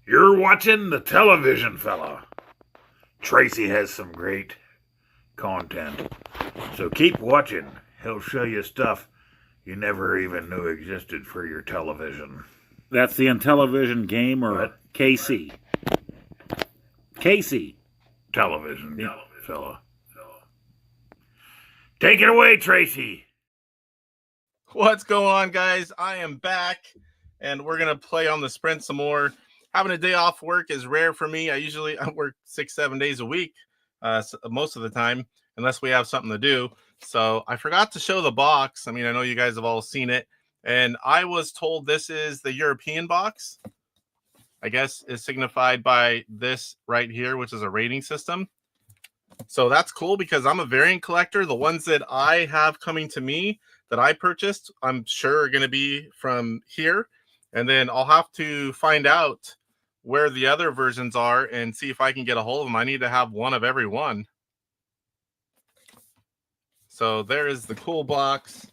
You're watching the television, fella. Tracy has some great content. So keep watching. He'll show you stuff you never even knew existed for your television. That's the Intellivision gamer, What? Casey. Casey. Television, fella. Take it away, Tracy. What's going on, guys? I am back, and we're going to play on the Sprint some more. Having a day off work is rare for me. I work 6-7 days a week most of the time, unless we have something to do. So I forgot to show the box. I mean, I know you guys have all seen it, and I was told this is the European box. I guess is signified by this right here, which is a rating system. So that's cool because I'm a variant collector. The ones that I have coming to me that I purchased, I'm sure are going to be from here. And then I'll have to find out where the other versions are and see if I can get a hold of them. I need to have one of every one. So there is the cool box.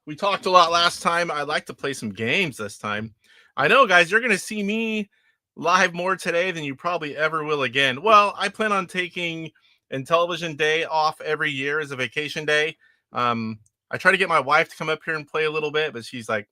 We talked a lot last time. I'd like to play some games this time. I know, guys, you're going to see me live more today than you probably ever will again. Well, I plan on taking Intellivision Day off every year as a vacation day. I try to get my wife to come up here and play a little bit, but she's like,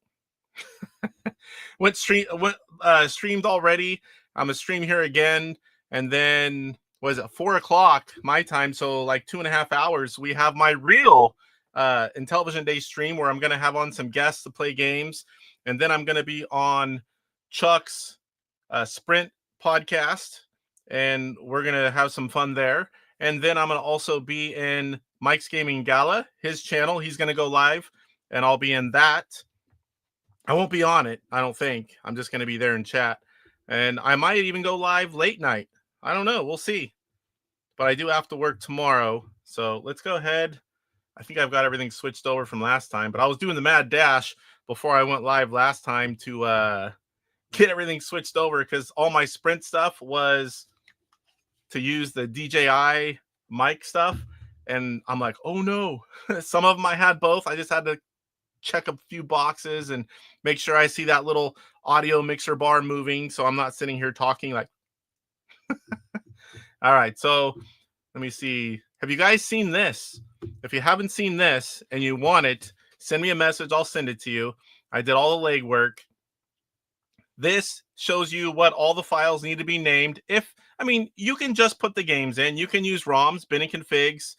streamed already. I'm gonna stream here again, and then was it 4 o'clock my time? So like 2.5 hours. We have my real Intellivision Day stream where I'm gonna have on some guests to play games, and then I'm gonna be on Chuck's Sprint podcast, and we're gonna have some fun there. And then I'm gonna also be in Mike's Gaming Gala, his channel. He's gonna go live, and I'll be in that. I won't be on it, I don't think. I'm just gonna be there in chat, and I might even go live late night. I don't know. We'll see. But I do have to work tomorrow, so let's go ahead. I think I've got everything switched over from last time, but I was doing the mad dash before I went live last time to get everything switched over because all my Sprint stuff was to use the DJI mic stuff. And I'm like, oh no, some of them I had both. I just had to check a few boxes and make sure I see that little audio mixer bar moving. So I'm not sitting here talking like, all right. So let me see. Have you guys seen this? If you haven't seen this and you want it, send me a message. I'll send it to you. I did all the legwork. This shows you what all the files need to be named. You can just put the games in. You can use ROMs, bin and configs.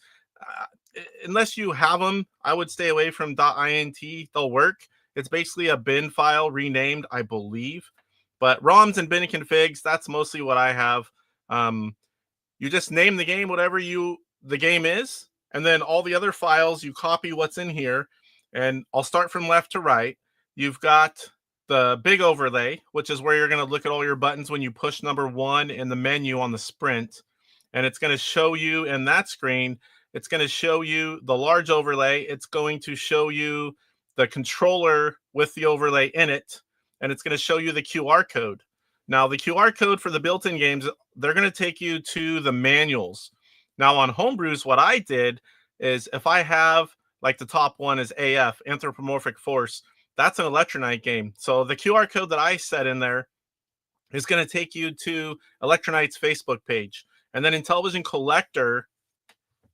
Unless you have them, I would stay away from .int. They'll work. It's basically a bin file renamed, I believe. But ROMs and bin and configs, that's mostly what I have. You just name the game whatever the game is, and then all the other files, you copy what's in here. And I'll start from left to right. You've got the big overlay, which is where you're going to look at all your buttons when you push number 1 in the menu on the Sprint. And it's going to show you in that screen, it's going to show you the large overlay. It's going to show you the controller with the overlay in it. And it's going to show you the QR code. Now, the QR code for the built-in games, they're going to take you to the manuals. Now, on Homebrews, what I did is if I have, like the top one is AF, Anthropomorphic Force, that's an Electronite game. So the QR code that I set in there is going to take you to Electronite's Facebook page. And then Intellivision Collector,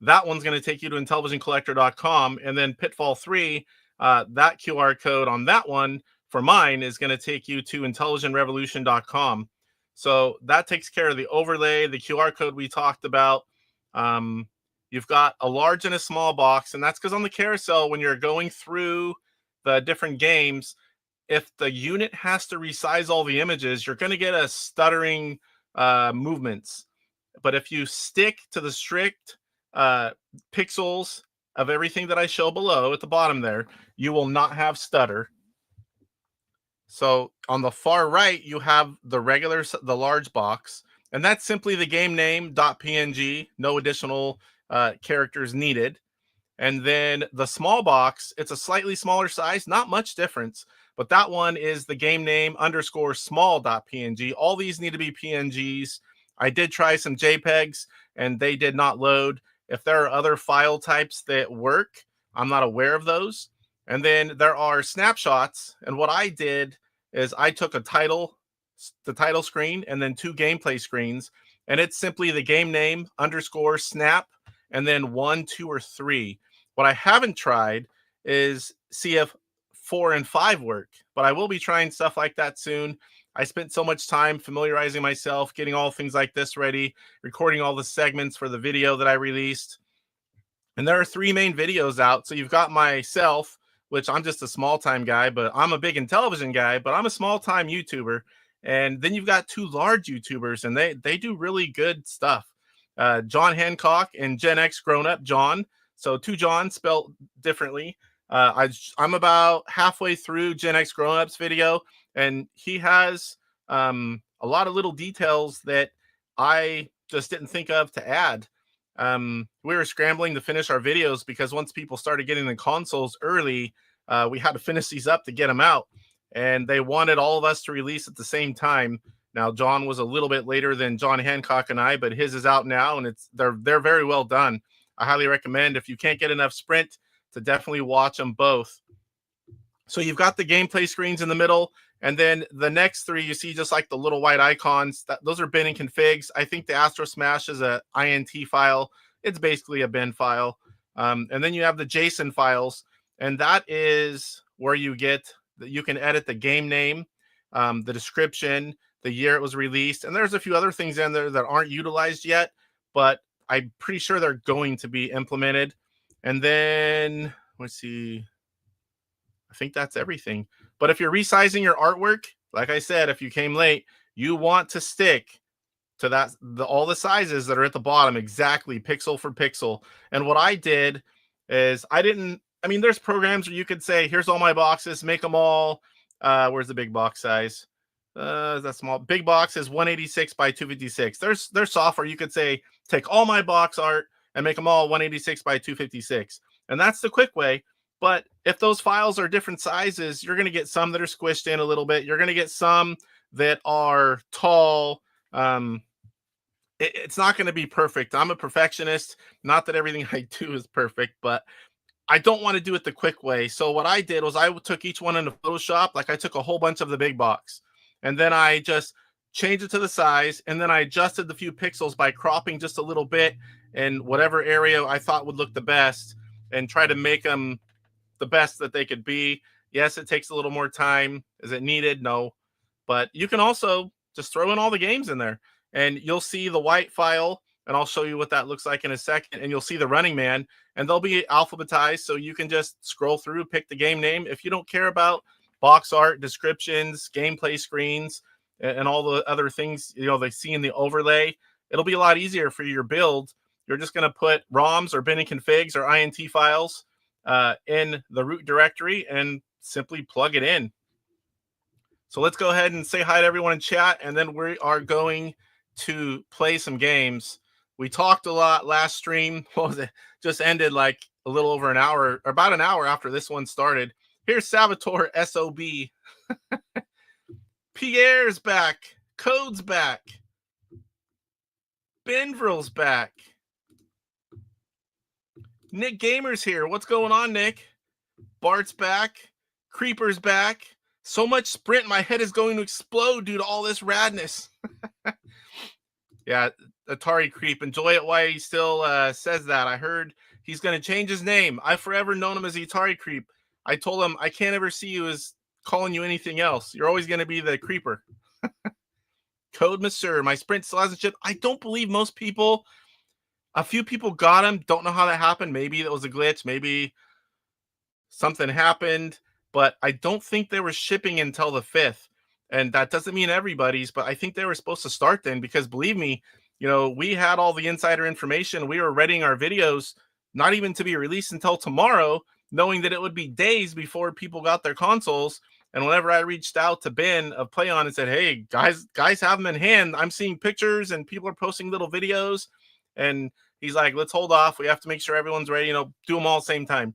that one's going to take you to intellivisioncollector.com. And then Pitfall 3, that QR code on that one for mine is going to take you to intelligenrevolution.com. So that takes care of the overlay, the QR code we talked about. You've got a large and a small box, and that's because on the carousel, when you're going through the different games, if the unit has to resize all the images, you're going to get a stuttering movements. But if you stick to the strict pixels of everything that I show below at the bottom there, you will not have stutter. So on the far right, you have the large box, and that's simply the game name .png, no additional characters needed. And then the small box, it's a slightly smaller size, not much difference, but that one is the game name _small.png. All these need to be PNGs. I did try some JPEGs and they did not load. If there are other file types that work, I'm not aware of those. And then there are snapshots. And what I did is I took a title the title screen and then 2 gameplay screens. And it's simply the game name _ snap and then 1, 2, or 3. What I haven't tried is see if 4 and 5 work, but I will be trying stuff like that soon. I spent so much time familiarizing myself, getting all things like this ready, recording all the segments for the video that I released. And there are 3 main videos out. So you've got myself, which I'm just a small-time guy, but I'm a big Intellivision guy, but I'm a small-time YouTuber. And then you've got 2 large YouTubers, and they do really good stuff. John Hancock and Gen X Grown Up John. So 2 John spelled differently. I'm about halfway through Gen X Grown Up's video, and he has a lot of little details that I just didn't think of to add. We were scrambling to finish our videos because once people started getting the consoles early, we had to finish these up to get them out. And they wanted all of us to release at the same time. Now, John was a little bit later than John Hancock and I, but his is out now, and they're very well done. I highly recommend, if you can't get enough Sprint, to definitely watch them both. So you've got the gameplay screens in the middle, and then the next 3 you see just like the little white icons. Those are bin and configs. I think the Astro Smash is a INT file. It's basically a bin file. And then you have the JSON files, and that is where you can edit the game name, the description, the year it was released, and there's a few other things in there that aren't utilized yet, but I'm pretty sure they're going to be implemented. And then let's see, I think that's everything. But if you're resizing your artwork, like I said, if you came late, you want to stick to all the sizes that are at the bottom, exactly pixel for pixel. And what I did is there's programs where you could say, here's all my boxes, make them all. Where's the big box size? That's small. Big box is 186 by 256. There's software you could say, take all my box art and make them all 186 by 256. And that's the quick way. But if those files are different sizes, you're going to get some that are squished in a little bit. You're going to get some that are tall. It's not going to be perfect. I'm a perfectionist. Not that everything I do is perfect, but I don't want to do it the quick way. So what I did was I took each one into Photoshop. Like I took a whole bunch of the big box, and then I just changed it to the size, and then I adjusted the few pixels by cropping just a little bit in whatever area I thought would look the best, and try to make them the best that they could be. Yes, it takes a little more time. Is it needed? No. But you can also just throw in all the games in there, and you'll see the white file, and I'll show you what that looks like in a second, and you'll see the Running Man, and they'll be alphabetized, so you can just scroll through, pick the game name. If you don't care about box art, descriptions, gameplay screens, and all the other things, they see in the overlay, it'll be a lot easier for your build. You're just going to put ROMs or bin and configs or INT files in the root directory and simply plug it in. So let's go ahead and say hi to everyone in chat, and then we are going to play some games. We talked a lot last stream. What was it? Just ended like a little over an hour, or about an hour after this one started. Here's Savitor SOB. Pierre's back. Code's back. Benvril's back. Nick Gamer's here. What's going on, Nick? Bart's back. Creeper's back. So much Sprint, my head is going to explode due to all this radness. Yeah, Atari Creep. Enjoy it while he still says that. I heard he's going to change his name. I've forever known him as Atari Creep. I told him I can't ever see you as calling you anything else. You're always going to be the Creeper. Code Monsieur. My Sprint still hasn't shipped. I don't believe most people. A few people got him. Don't know how that happened. Maybe that was a glitch. Maybe something happened. But I don't think they were shipping until the 5th. And that doesn't mean everybody's, but I think they were supposed to start then, because believe me, we had all the insider information. We were readying our videos, not even to be released until tomorrow, knowing that it would be days before people got their consoles. And whenever I reached out to Ben of PlayOn and said, hey, guys have them in hand. I'm seeing pictures and people are posting little videos. And he's like, let's hold off. We have to make sure everyone's ready, do them all at the same time.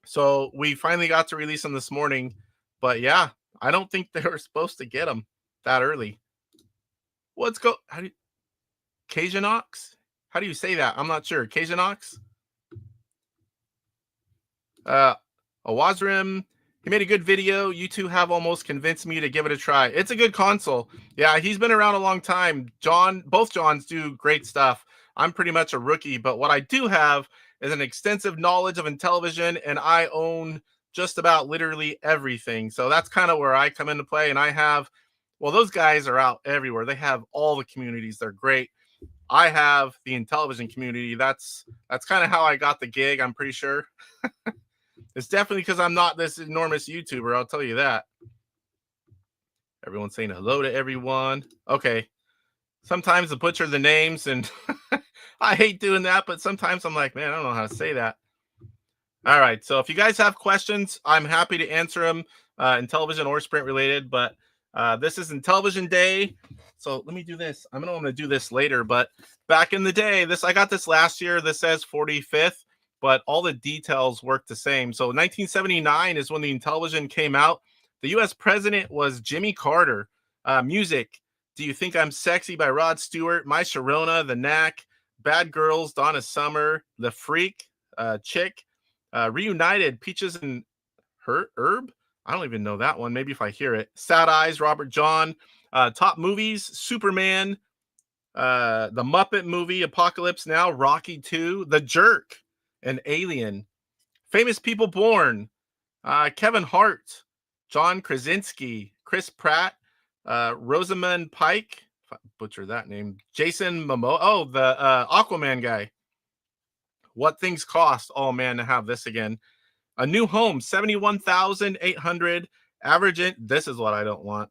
So we finally got to release them this morning. But yeah, I don't think they were supposed to get them that early. Cajanox? How do you say that? I'm not sure. Cajanox? Awazrim, He made a good video. You two have almost convinced me to give it a try. It's a good console. Yeah, he's been around a long time. Both Johns do great stuff. I'm pretty much a rookie, but what I do have is an extensive knowledge of Intellivision, and I own just about literally everything. So that's kind of where I come into play. And I have, well, those guys are out everywhere. They have all the communities. They're great. I have the Intellivision community. That's kind of how I got the gig, I'm pretty sure. It's definitely because I'm not this enormous YouTuber, I'll tell you that. Everyone's saying hello to everyone. Okay. Sometimes I butcher the names, and I hate doing that, but sometimes I'm like, man, I don't know how to say that. All right. So if you guys have questions, I'm happy to answer them, Intellivision or Sprint related, but this is Intellivision Day. So let me do this. I'm going to do this later, but back in the day, I got this last year. This says 45th. But all the details work the same. So 1979 is when the Intellivision came out. The U.S. president was Jimmy Carter. Music, Do You Think I'm Sexy by Rod Stewart, My Sharona, The Knack, Bad Girls, Donna Summer, The Freak, Chick, Reunited, Peaches and Herb. I don't even know that one. Maybe if I hear it. Sad Eyes, Robert John. Top movies, Superman, The Muppet Movie, Apocalypse Now, Rocky 2, The Jerk, and Alien. Famous People Born, Kevin Hart, John Krasinski, Chris Pratt, Rosamund Pike, if I butcher that name, Jason Momoa, the Aquaman guy. What Things Cost. Oh man, to have this again. A New Home, 71,800. This is what I don't want.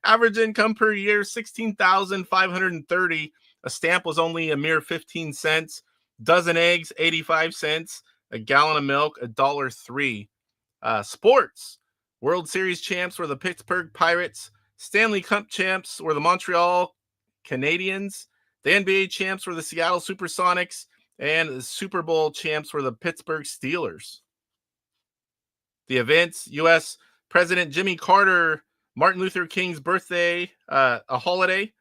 Average income per year, 16,530. A stamp was only a mere 15 cents. Dozen eggs, 85 cents. A gallon of milk, $1.03. Sports. World Series champs were the Pittsburgh Pirates. Stanley Cup champs were the Montreal Canadiens. The NBA champs were the Seattle Supersonics. And the Super Bowl champs were the Pittsburgh Steelers. The events, U.S. President Jimmy Carter, Martin Luther King's birthday, a holiday.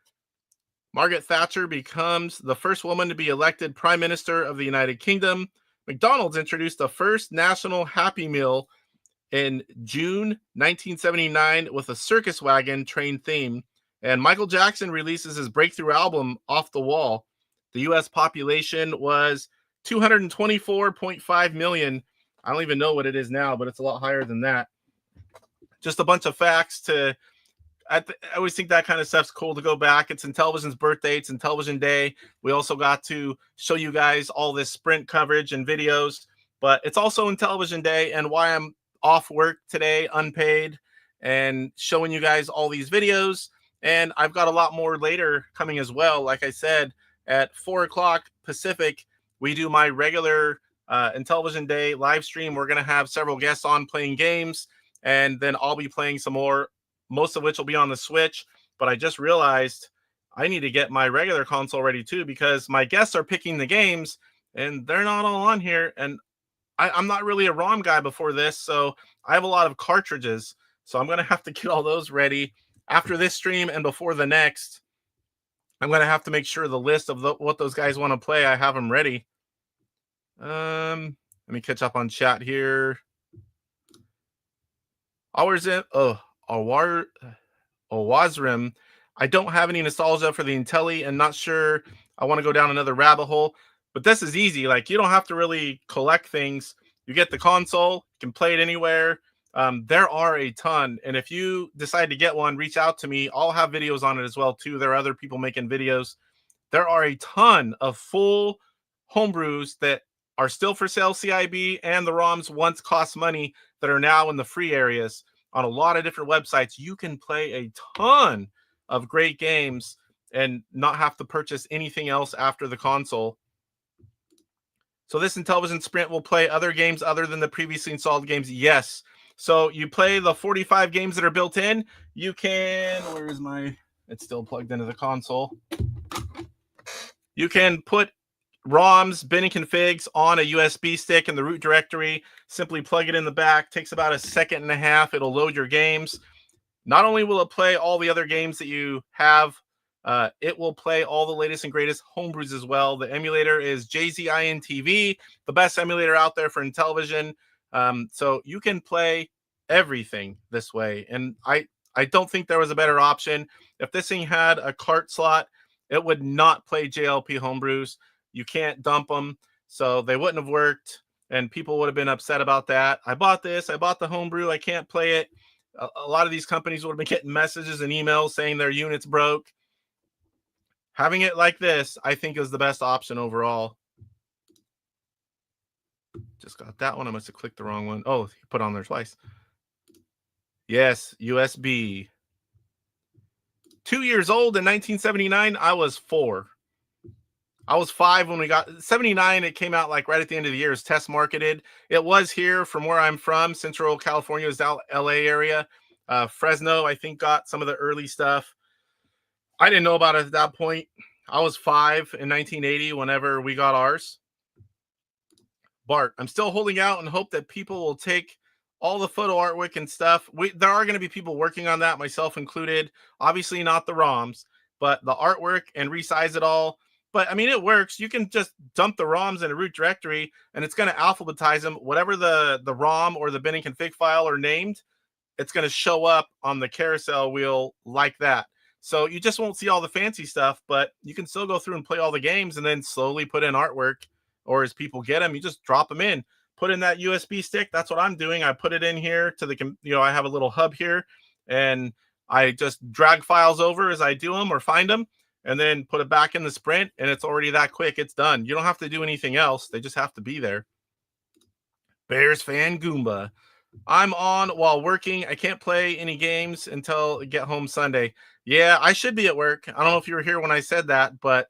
Margaret Thatcher becomes the first woman to be elected Prime Minister of the United Kingdom. McDonald's introduced the first national Happy Meal in June 1979 with a circus wagon train theme. And Michael Jackson releases his breakthrough album, Off the Wall. The U.S. population was 224.5 million. I don't even know what it is now, but it's a lot higher than that. Just a bunch of facts to... I always think that kind of stuff's cool to go back. It's Intellivision's birthday. It's Intellivision Day. We also got to show you guys all this Sprint coverage and videos, but it's also Intellivision Day, and why I'm off work today, unpaid, and showing you guys all these videos. And I've got a lot more later coming as well. Like I said, at 4 o'clock Pacific, we do my regular Intellivision Day live stream. We're going to have several guests on playing games, and then I'll be playing some more, most of which will be on the Switch. But I just realized I need to get my regular console ready too, because my guests are picking the games and they're not all on here. And I'm not really a ROM guy before this, so I have a lot of cartridges. So I'm going to have to get all those ready after this stream and before the next. I'm going to have to make sure the list of what those guys want to play, I have them ready. Let me catch up on chat here. Owazrim. I don't have any nostalgia for the Intelli and not sure I want to go down another rabbit hole. But this is easy. Like, you don't have to really collect things. You get the console, you can play it anywhere. There are a ton. And if you decide to get one, reach out to me. I'll have videos on it as well, too. There are other people making videos. There are a ton of full homebrews that are still for sale, CIB, and the ROMs once cost money that are now in the free areas on a lot of different websites. You can play a ton of great games and not have to purchase anything else after the console. So this Intellivision Sprint will play other games other than the previously installed games. Yes. So you play the 45 games that are built in. You can, where is my, it's still plugged into the console. You can put ROMs, bin and configs on a USB stick in the root directory. Simply plug it in the back. Takes about a second and a half. It'll load your games. Not only will it play all the other games that you have, it will play all the latest and greatest homebrews as well. The emulator is JZINTV, the best emulator out there for Intellivision. So you can play everything this way. And I don't think there was a better option. If this thing had a cart slot, it would not play JLP homebrews. You can't dump them, so they wouldn't have worked, and people would have been upset about that. I bought this, I bought the homebrew, I can't play it. A lot of these companies would have been getting messages and emails saying their units broke. Having it like this, I think, is the best option overall. Just got that one. I must have clicked the wrong one. Oh, he put on there twice. Yes, USB. 2 years old in 1979. I was 4. I was 5 when we got 79. It came out like right at the end of the year. It was test marketed. It was here from where I'm from. Central California is the LA area. Fresno, I think, got some of the early stuff. I didn't know about it at that point. I was 5 in 1980 whenever we got ours. Bart, I'm still holding out and hope that people will take all the photo artwork and stuff. There are going to be people working on that, myself included. Obviously not the ROMs, but the artwork and resize it all. But I mean, it works. You can just dump the ROMs in a root directory and it's going to alphabetize them. Whatever the ROM or the bin and config file are named, it's going to show up on the carousel wheel like that. So you just won't see all the fancy stuff, but you can still go through and play all the games and then slowly put in artwork. Or as people get them, you just drop them in, put in that USB stick. That's what I'm doing. I put it in here to the, I have a little hub here and I just drag files over as I do them or find them and then put it back in the Sprint and it's already that quick. It's done. You don't have to do anything else. They just have to be there. Bears fan Goomba. I'm on while working. I can't play any games until I get home Sunday. Yeah, I should be at work. I don't know if you were here when I said that, but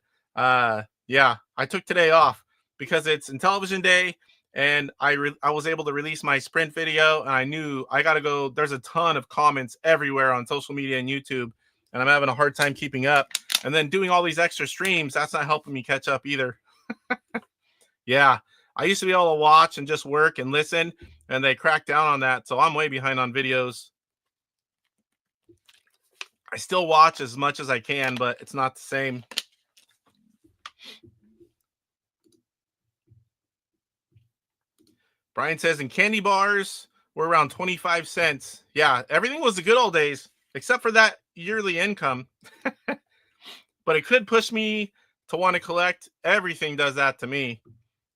yeah, I took today off because it's Intellivision Day and I was able to release my Sprint video and I knew I got to go. There's a ton of comments everywhere on social media and YouTube and I'm having a hard time keeping up. And then doing all these extra streams, that's not helping me catch up either. Yeah, I used to be able to watch and just work and listen and they cracked down on that. So I'm way behind on videos. I still watch as much as I can, but it's not the same. Brian says, in candy bars, we're around 25 cents. Yeah, everything was the good old days, except for that yearly income. But it could push me to want to collect. Everything does that to me.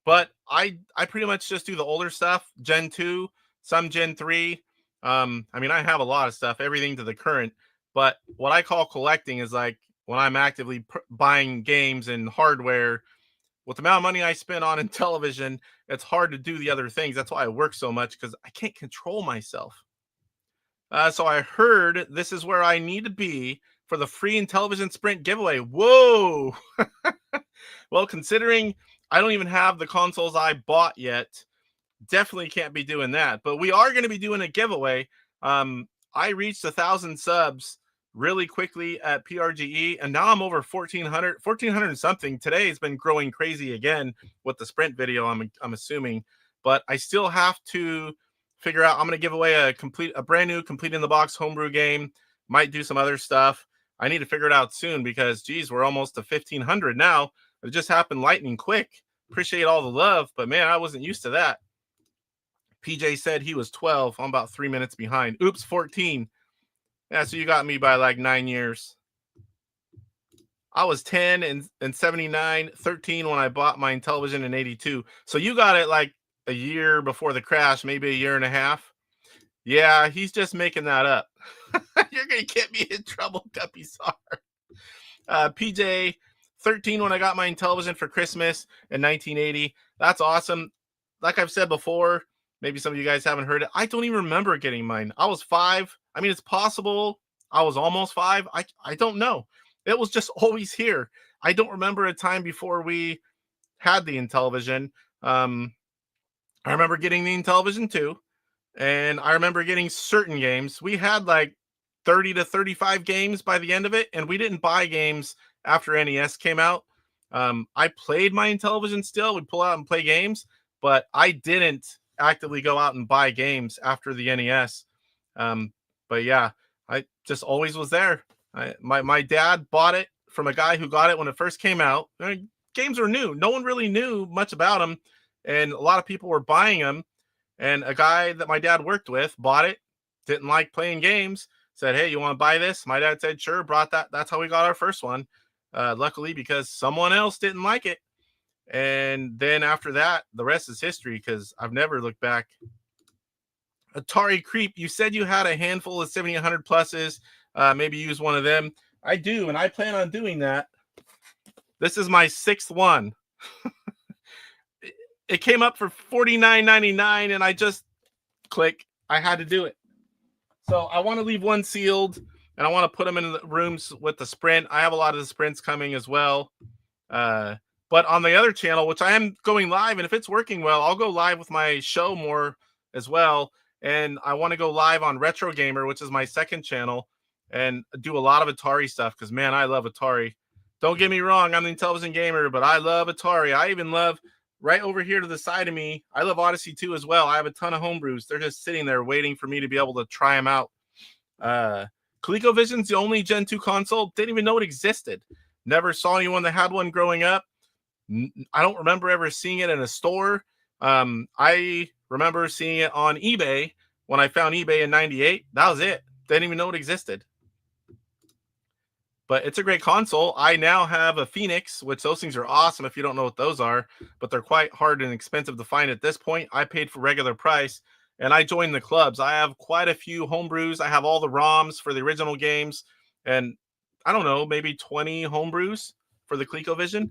But I pretty much just do the older stuff, Gen 2, some Gen 3. I mean, I have a lot of stuff, everything to the current. But what I call collecting is like when I'm actively buying games and hardware. With the amount of money I spend on Intellivision, it's hard to do the other things. That's why I work so much, because I can't control myself. So I heard this is where I need to be for the free Intellivision Sprint giveaway. Whoa! Well, considering I don't even have the consoles I bought yet, definitely can't be doing that. But we are going to be doing a giveaway. I reached 1,000 subs really quickly at PRGE, and now I'm over 1,400 something. Today has been growing crazy again with the Sprint video, I'm assuming, but I still have to figure out. I'm going to give away a brand new complete in the box homebrew game. Might do some other stuff. I need to figure it out soon because, geez, we're almost to 1,500 now. It just happened lightning quick. Appreciate all the love, but man, I wasn't used to that. PJ said he was 12. I'm about 3 minutes behind. Oops, 14. Yeah, so you got me by like 9 years. I was 10 in 79, 13 when I bought my Intellivision in 82. So you got it like a year before the crash, maybe a year and a half. Yeah, he's just making that up. You're going to get me in trouble, Guppy Sar. PJ, 13 when I got my Intellivision for Christmas in 1980. That's awesome. Like I've said before, maybe some of you guys haven't heard it. I don't even remember getting mine. I was 5. I mean, it's possible I was almost 5. I don't know. It was just always here. I don't remember a time before we had the Intellivision. I remember getting the Intellivision too. And I remember getting certain games. We had like 30 to 35 games by the end of it. And we didn't buy games after NES came out. I played my Intellivision still. We'd pull out and play games. But I didn't actively go out and buy games after the NES. But yeah, I just always was there. My dad bought it from a guy who got it when it first came out. Games were new. No one really knew much about them. And a lot of people were buying them. And a guy that my dad worked with bought it, didn't like playing games, said, "Hey, you want to buy this?" My dad said, "Sure," brought that. That's how we got our first one. Luckily, because someone else didn't like it. And then after that, the rest is history because I've never looked back. Atari Creep, you said you had a handful of 7100 pluses. Maybe use one of them. I do, and I plan on doing that. This is my 6th one. It came up for $49.99, and I just click. I had to do it. So I want to leave one sealed, and I want to put them in the rooms with the Sprint. I have a lot of the Sprints coming as well. But on the other channel, which I am going live, and if it's working well, I'll go live with my show more as well. And I want to go live on Retro Gamer, which is my 2nd channel, and do a lot of Atari stuff because, man, I love Atari. Don't get me wrong, I'm the Intellivision Gamer, but I love Atari. I even love, right over here to the side of me, I love Odyssey 2 as well. I have a ton of homebrews. They're just sitting there waiting for me to be able to try them out. ColecoVision's the only Gen 2 console. Didn't even know it existed. Never saw anyone that had one growing up. I don't remember ever seeing it in a store. I remember seeing it on eBay when I found eBay in 98. That was it. Didn't even know it existed. But it's a great console. I now have a Phoenix, which those things are awesome if you don't know what those are, but they're quite hard and expensive to find at this point. I paid for regular price, and I joined the clubs. I have quite a few homebrews. I have all the ROMs for the original games, and I don't know, maybe 20 homebrews for the ColecoVision.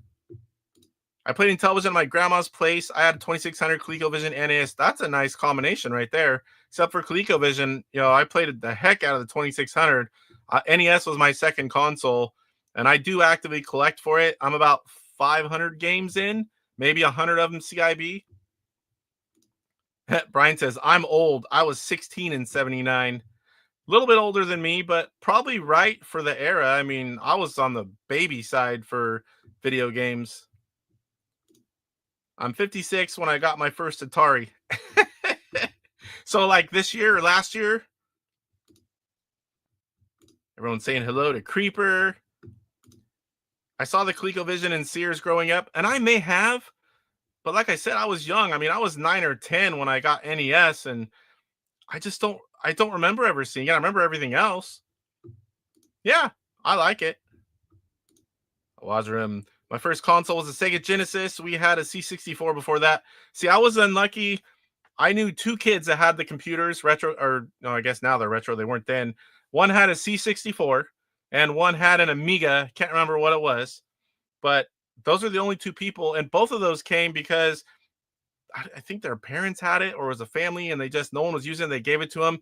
I played Intellivision at my grandma's place. I had 2600 ColecoVision NES. That's a nice combination right there. Except for ColecoVision, I played the heck out of the 2600. NES was my 2nd console, and I do actively collect for it. I'm about 500 games in, maybe 100 of them CIB. Brian says, I'm old. I was 16 in 79. A little bit older than me, but probably right for the era. I mean, I was on the baby side for video games. I'm 56 when I got my first Atari. So like this year or last year, everyone's saying hello to Creeper. I saw the ColecoVision in Sears growing up, and I may have, but like I said, I was young. I mean, I was 9 or 10 when I got NES, and I don't remember ever seeing it. I remember everything else. Yeah, I like it. Wazram. My first console was a Sega Genesis. We had a C64 before that. See, I was unlucky. I knew 2 kids that had the computers, retro, or no, I guess now they're retro. They weren't then. One had a C64 and one had an Amiga. Can't remember what it was, but those are the only 2 people. And both of those came because I think their parents had it or it was a family and no one was using it. They gave it to them.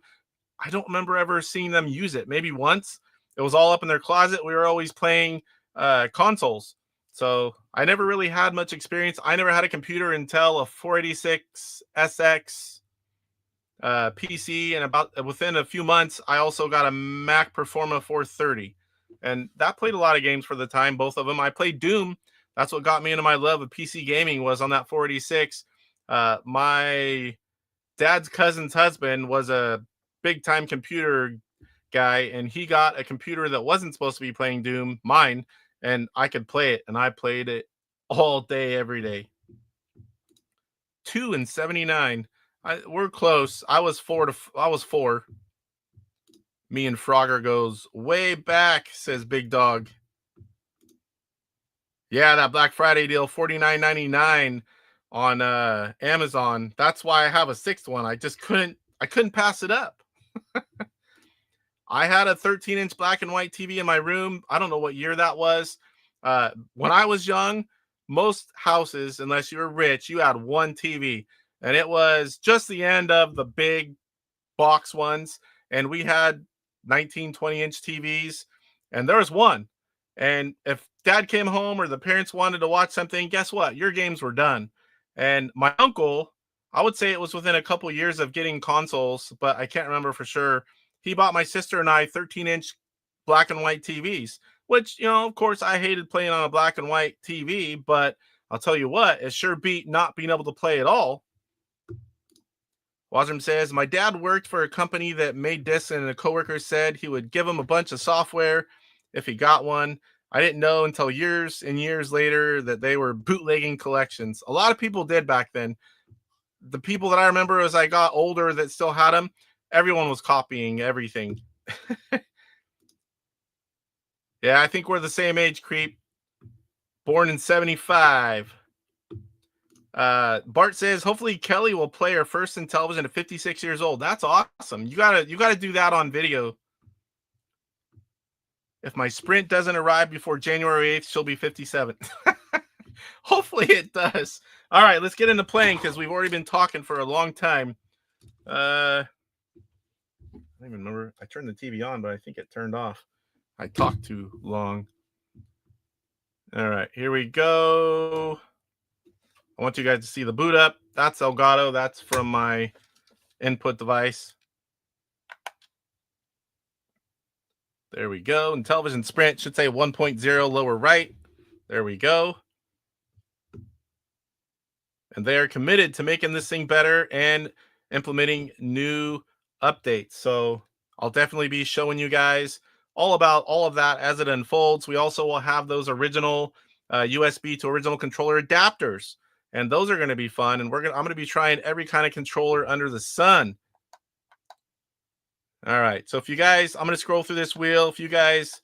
I don't remember ever seeing them use it. Maybe once. It was all up in their closet. We were always playing consoles. So I never really had much experience. I never had a computer until a 486 SX PC, and about within a few months, I also got a Mac Performa 430, and that played a lot of games for the time. Both of them. I played Doom. That's what got me into my love of PC gaming. Was on that 486. My dad's cousin's husband was a big time computer guy, and he got a computer that wasn't supposed to be playing Doom, mine, and I could play it, and I played it all day, every day. 2 in 79. We're close. I was 4. Me and Frogger goes way back, says Big Dog. Yeah, that Black Friday deal, $49.99 on Amazon. That's why I have a 6th one. I couldn't pass it up. I had a 13-inch black and white TV in my room. I don't know what year that was. When I was young, most houses, unless you were rich, you had one TV. And it was just the end of the big box ones. And we had 19, 20-inch TVs. And there was one. And if dad came home or the parents wanted to watch something, guess what? Your games were done. And my uncle, I would say it was within a couple years of getting consoles, but I can't remember for sure. He bought my sister and I 13-inch black and white TVs, which, of course, I hated playing on a black and white TV, but I'll tell you what, it sure beat not being able to play at all. Wazram says, my dad worked for a company that made discs, and a coworker said he would give him a bunch of software if he got one. I didn't know until years and years later that they were bootlegging collections. A lot of people did back then. the people that I remember as I got older that still had them, everyone was copying everything. Yeah, I think we're the same age, Creep. Born in 75. Bart says, hopefully Kelly will play her first Intellivision at 56 years old. That's awesome. You gotta do that on video. If my Sprint doesn't arrive before January 8th, she'll be 57. Hopefully it does. All right, let's get into playing because we've already been talking for a long time. I don't even remember. I turned the TV on, but I think it turned off. I talked too long. All right, here we go. I want you guys to see the boot up. That's Elgato. That's from my input device. There we go. Intellivision Sprint should say 1.0 lower right. There we go. And they are committed to making this thing better and implementing new updates. So I'll definitely be showing you guys all about all of that as it unfolds. We also will have those original USB to original controller adapters, and those are going to be fun. And I'm going to be trying every kind of controller under the sun. All right. So if you guys, I'm going to scroll through this wheel. If you guys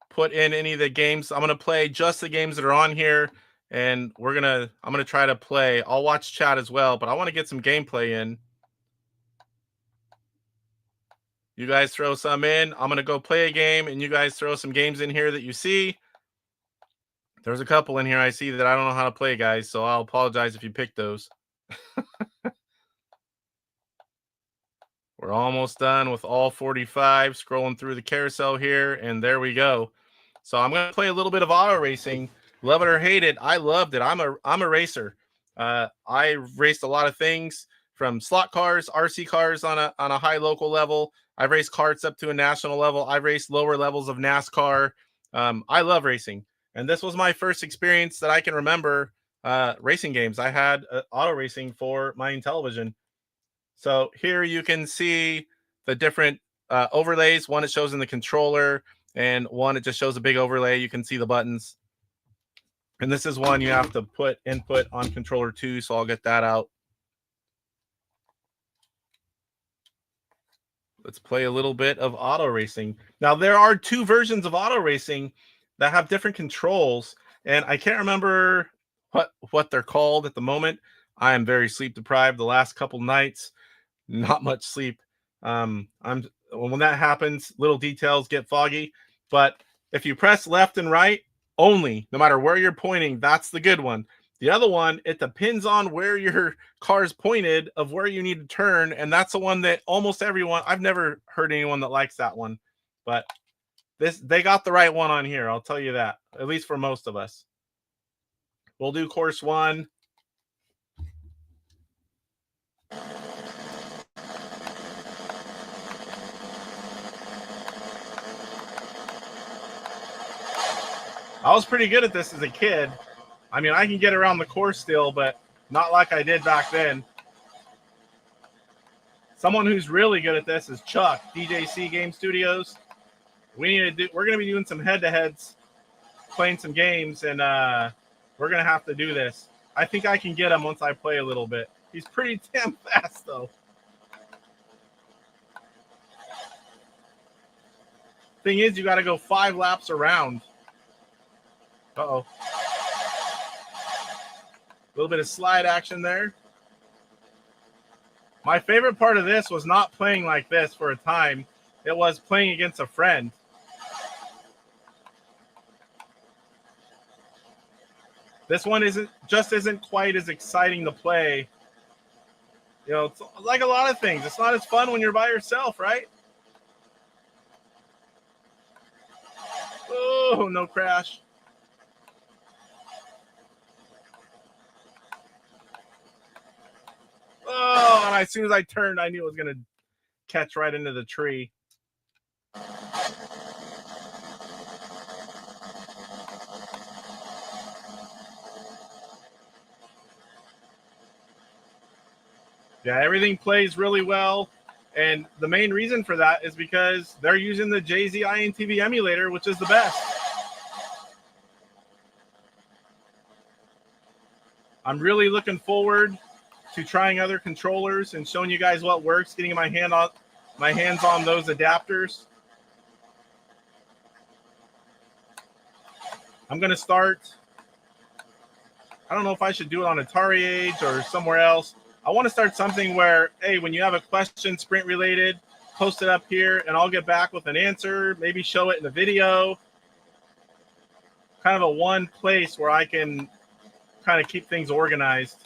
put in any of the games, I'm going to play just the games that are on here. And I'm going to try to play. I'll watch chat as well, but I want to get some gameplay in. You guys throw some in. I'm going to go play a game, and you guys throw some games in here that you see. There's a couple in here I see that I don't know how to play, guys, so I'll apologize if you pick those. We're almost done with all 45. Scrolling through the carousel here, and there we go. So I'm going to play a little bit of auto racing. Love it or hate it, I loved it. I'm a racer. I raced a lot of things, from slot cars, RC cars on a high local level. I've raced karts up to a national level. I've raced lower levels of NASCAR. I love racing, and this was my first experience that I can remember racing games. I had auto racing for my Intellivision. So here you can see the different overlays. One it shows in the controller, and one it just shows a big overlay. You can see the buttons. And this is one you have to put input on controller 2, so I'll get that out. Let's play a little bit of auto racing. Now, there are 2 versions of auto racing that have different controls, and I can't remember what they're called at the moment. I am very sleep deprived the last couple nights. Not much sleep. When that happens, little details get foggy. But if you press left and right only, no matter where you're pointing, that's the good one. The other one, it depends on where your car's pointed of where you need to turn, and that's the one that almost everyone, I've never heard anyone that likes that one, but they got the right one on here, I'll tell you that, at least for most of us. We'll do course 1. I was pretty good at this as a kid. I mean, I can get around the course still, but not like I did back then. Someone who's really good at this is Chuck, DJC Game Studios. We're going to be doing some head-to-heads, playing some games, and we're going to have to do this. I think I can get him once I play a little bit. He's pretty damn fast, though. Thing is, you got to go 5 laps around. Uh-oh. A little bit of slide action there. My favorite part of this was not playing like this for a time. It was playing against a friend. This one isn't quite as exciting to play. You know, it's like a lot of things. It's not as fun when you're by yourself, right? Oh, no crash. Oh, and as soon as I turned, I knew it was going to catch right into the tree. Yeah, everything plays really well. And the main reason for that is because they're using the JZ INTV emulator, which is the best. I'm really looking forward to trying other controllers and showing you guys what works, getting my hands on those adapters. I'm going to start. I don't know if I should do it on AtariAge or somewhere else. I want to start something where, hey, when you have a question Sprint related, post it up here and I'll get back with an answer, maybe show it in a video. Kind of a one place where I can kind of keep things organized.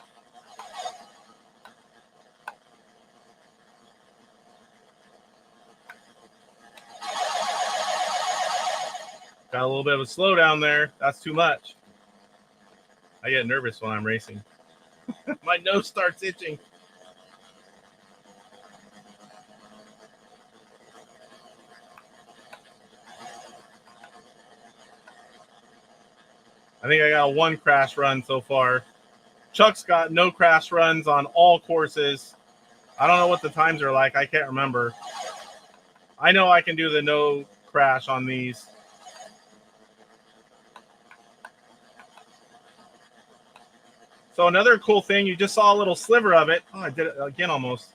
Got a little bit of a slowdown there. That's too much. I get nervous when I'm racing. My nose starts itching. I think I got one crash run so far. Chuck's got no crash runs on all courses. I don't know what the times are like. I can't remember. I know I can do the no crash on these. So another cool thing, you just saw a little sliver of it. Oh, I did it again almost.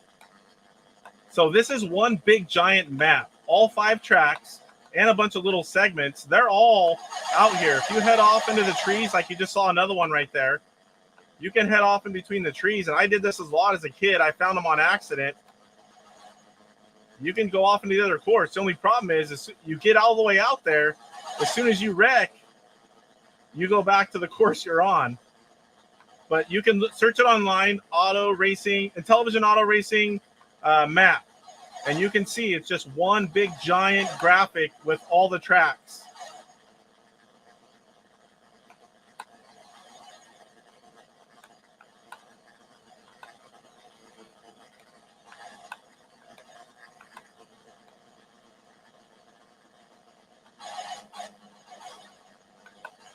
So this is one big giant map. All 5 tracks and a bunch of little segments. They're all out here. If you head off into the trees, like you just saw another one right there, you can head off in between the trees. And I did this a lot as a kid. I found them on accident. You can go off into the other course. The only problem is you get all the way out there. As soon as you wreck, you go back to the course you're on. But you can search it online, auto racing, Intellivision auto racing map. And you can see it's just one big giant graphic with all the tracks.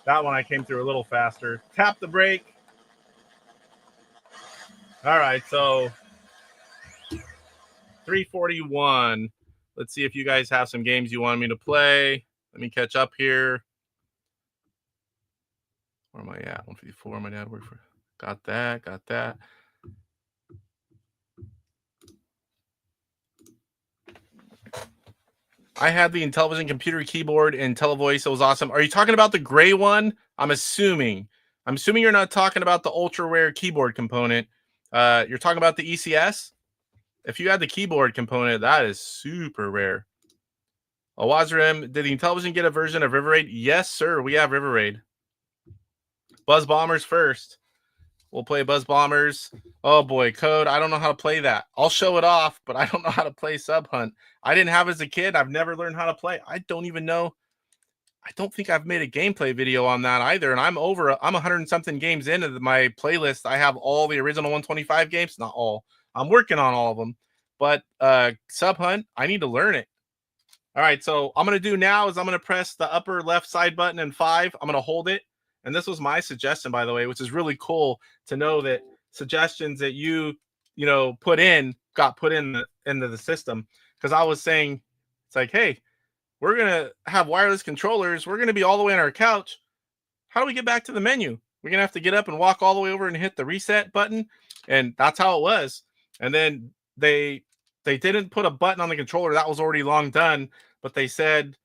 That one I came through a little faster. Tap the brake. All right, so 341. Let's see if you guys have some games you want me to play. Let me catch up here. Where am I at? 154. My dad worked for. Got that. Got that. I had the Intellivision computer keyboard and televoice. It was awesome. Are you talking about the gray one? I'm assuming you're not talking about the ultra rare keyboard component. You're talking about the ECS. If you had the keyboard component, that is super rare. Awazrim, did the Intellivision get a version of River Raid? Yes, sir. We have River Raid. Buzz Bombers first. We'll play Buzz Bombers. Oh boy, code. I don't know how to play that. I'll show it off, but I don't know how to play Sub Hunt. I didn't have it as a kid. I've never learned how to play. I don't even know. I don't think I've made a gameplay video on that either. And I'm 100 and something games into my playlist. I have all the original 125 games. Not all. I'm working on all of them. But Sub Hunt, I need to learn it. All right, so I'm going to do now is I'm going to press the upper left side button in 5. I'm going to hold it. And this was my suggestion, by the way, which is really cool to know that suggestions that you put in got put in into the system. Because I was saying, it's like, hey, we're going to have wireless controllers. We're going to be all the way on our couch. How do we get back to the menu? We're going to have to get up and walk all the way over and hit the reset button. And that's how it was. And then they didn't put a button on the controller. That was already long done. But they said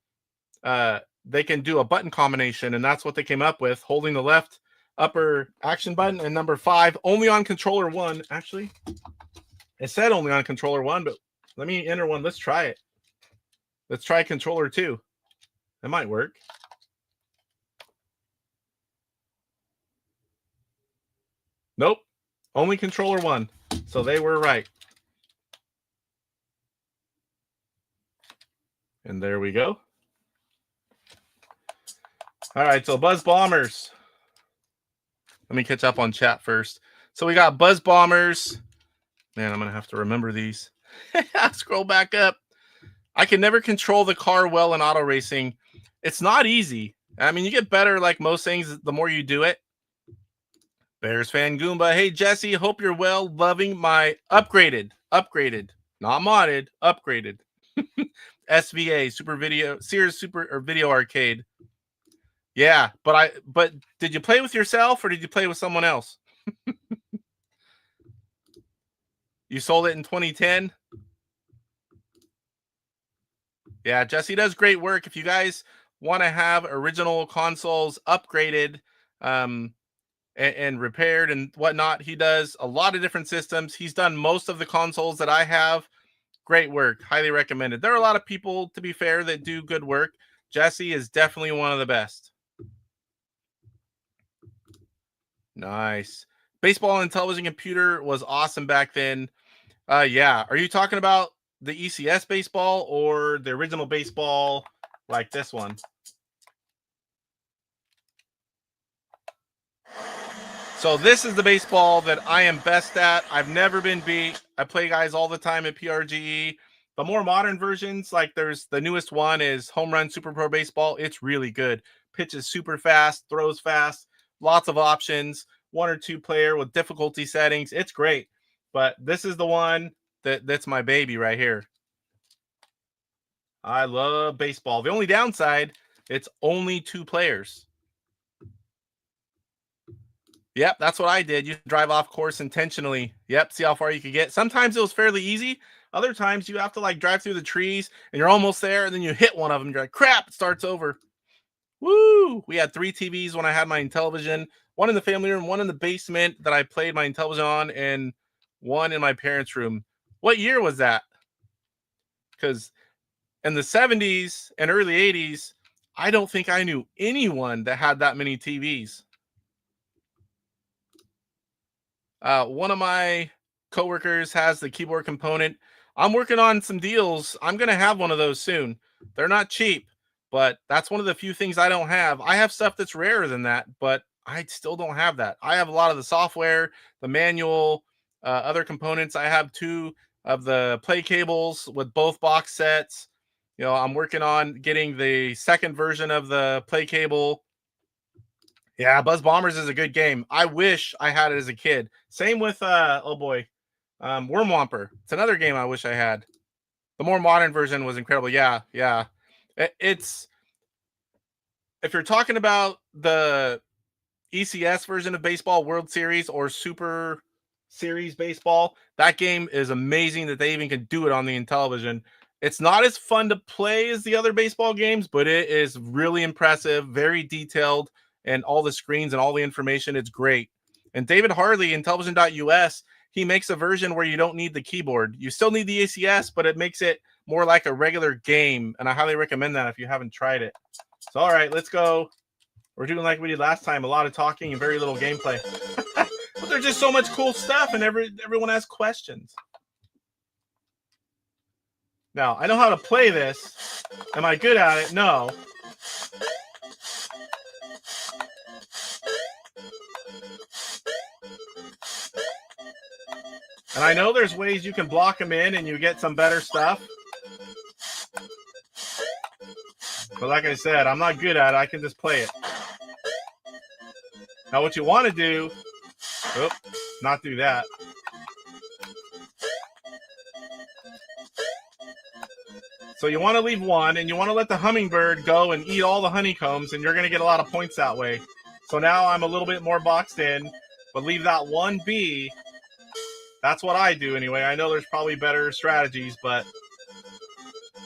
they can do a button combination. And that's what they came up with. Holding the left upper action button and number 5 only on controller 1. Actually, it said only on controller 1. But let me enter one. Let's try it. Let's try controller 2. It might work. Nope. Only controller 1. So they were right. And there we go. All right, so Buzz Bombers. Let me catch up on chat first. So we got Buzz Bombers. Man, I'm going to have to remember these. Scroll back up. I can never control the car well in auto racing. It's not easy. I mean, you get better like most things the more you do it. Bears fan Goomba. Hey, Jesse, hope you're well. Loving my upgraded, not modded, upgraded. SVA, Super Video, Sears Super or Video Arcade. Yeah, but did you play with yourself or did you play with someone else? You sold it in 2010? Yeah, Jesse does great work. If you guys want to have original consoles upgraded and repaired and whatnot, he does a lot of different systems. He's done most of the consoles that I have. Great work. Highly recommended. There are a lot of people, to be fair, that do good work. Jesse is definitely one of the best. Nice. Baseball and television computer was awesome back then. Yeah. Are you talking about the ECS baseball or the original baseball like this one? So this is the baseball that I am best at. I've never been beat. I play guys all the time at PRGE. The more modern versions, like there's the newest one is Home Run Super Pro Baseball. It's really good. Pitches super fast, throws fast, lots of options, 1 or 2 player with difficulty settings. It's great. But this is the one that's my baby right here. I love baseball. The only downside, it's only 2 players. Yep, that's what I did. You drive off course intentionally. Yep, see how far you could get. Sometimes it was fairly easy. Other times you have to like drive through the trees and you're almost there and then you hit one of them. You're like, crap, it starts over. Woo! We had 3 TVs when I had my Intellivision. 1 in the family room, 1 in the basement that I played my Intellivision on, and 1 in my parents' room. What year was that? Because in the 70s and early 80s, I don't think I knew anyone that had that many TVs. One of my coworkers has the keyboard component. I'm working on some deals. I'm going to have one of those soon. They're not cheap, but that's one of the few things I don't have. I have stuff that's rarer than that, but I still don't have that. I have a lot of the software, the manual, other components. I have 2 of the play cables with both box sets. You know, I'm working on getting the second version of the play cable. Yeah, Buzz Bombers is a good game. I wish I had it as a kid. Same with oh boy, Worm Womper. It's another game I wish I had. The more modern version was incredible. Yeah. It's if you're talking about the ECS version of baseball, World Series or Super Series baseball, that game is amazing that they even can do it on the Intellivision. It's not as fun to play as the other baseball games, but it is really impressive, very detailed. And all the screens and all the information, it's great. And David Harley in Intellivision.us, he makes a version where you don't need the keyboard. You still need the ACS, but it makes it more like a regular game. And I highly recommend that if you haven't tried it. So, all right, let's go. We're doing like we did last time, a lot of talking and very little gameplay. But there's just so much cool stuff, and everyone has questions. Now, I know how to play this. Am I good at it? No. And I know there's ways you can block them in and you get some better stuff. But like I said, I'm not good at it. I can just play it. Now what you want to do, not do that. So you want to leave 1 and you want to let the hummingbird go and eat all the honeycombs and you're going to get a lot of points that way. So now I'm a little bit more boxed in, but leave that 1 bee. That's what I do anyway. I know there's probably better strategies, but...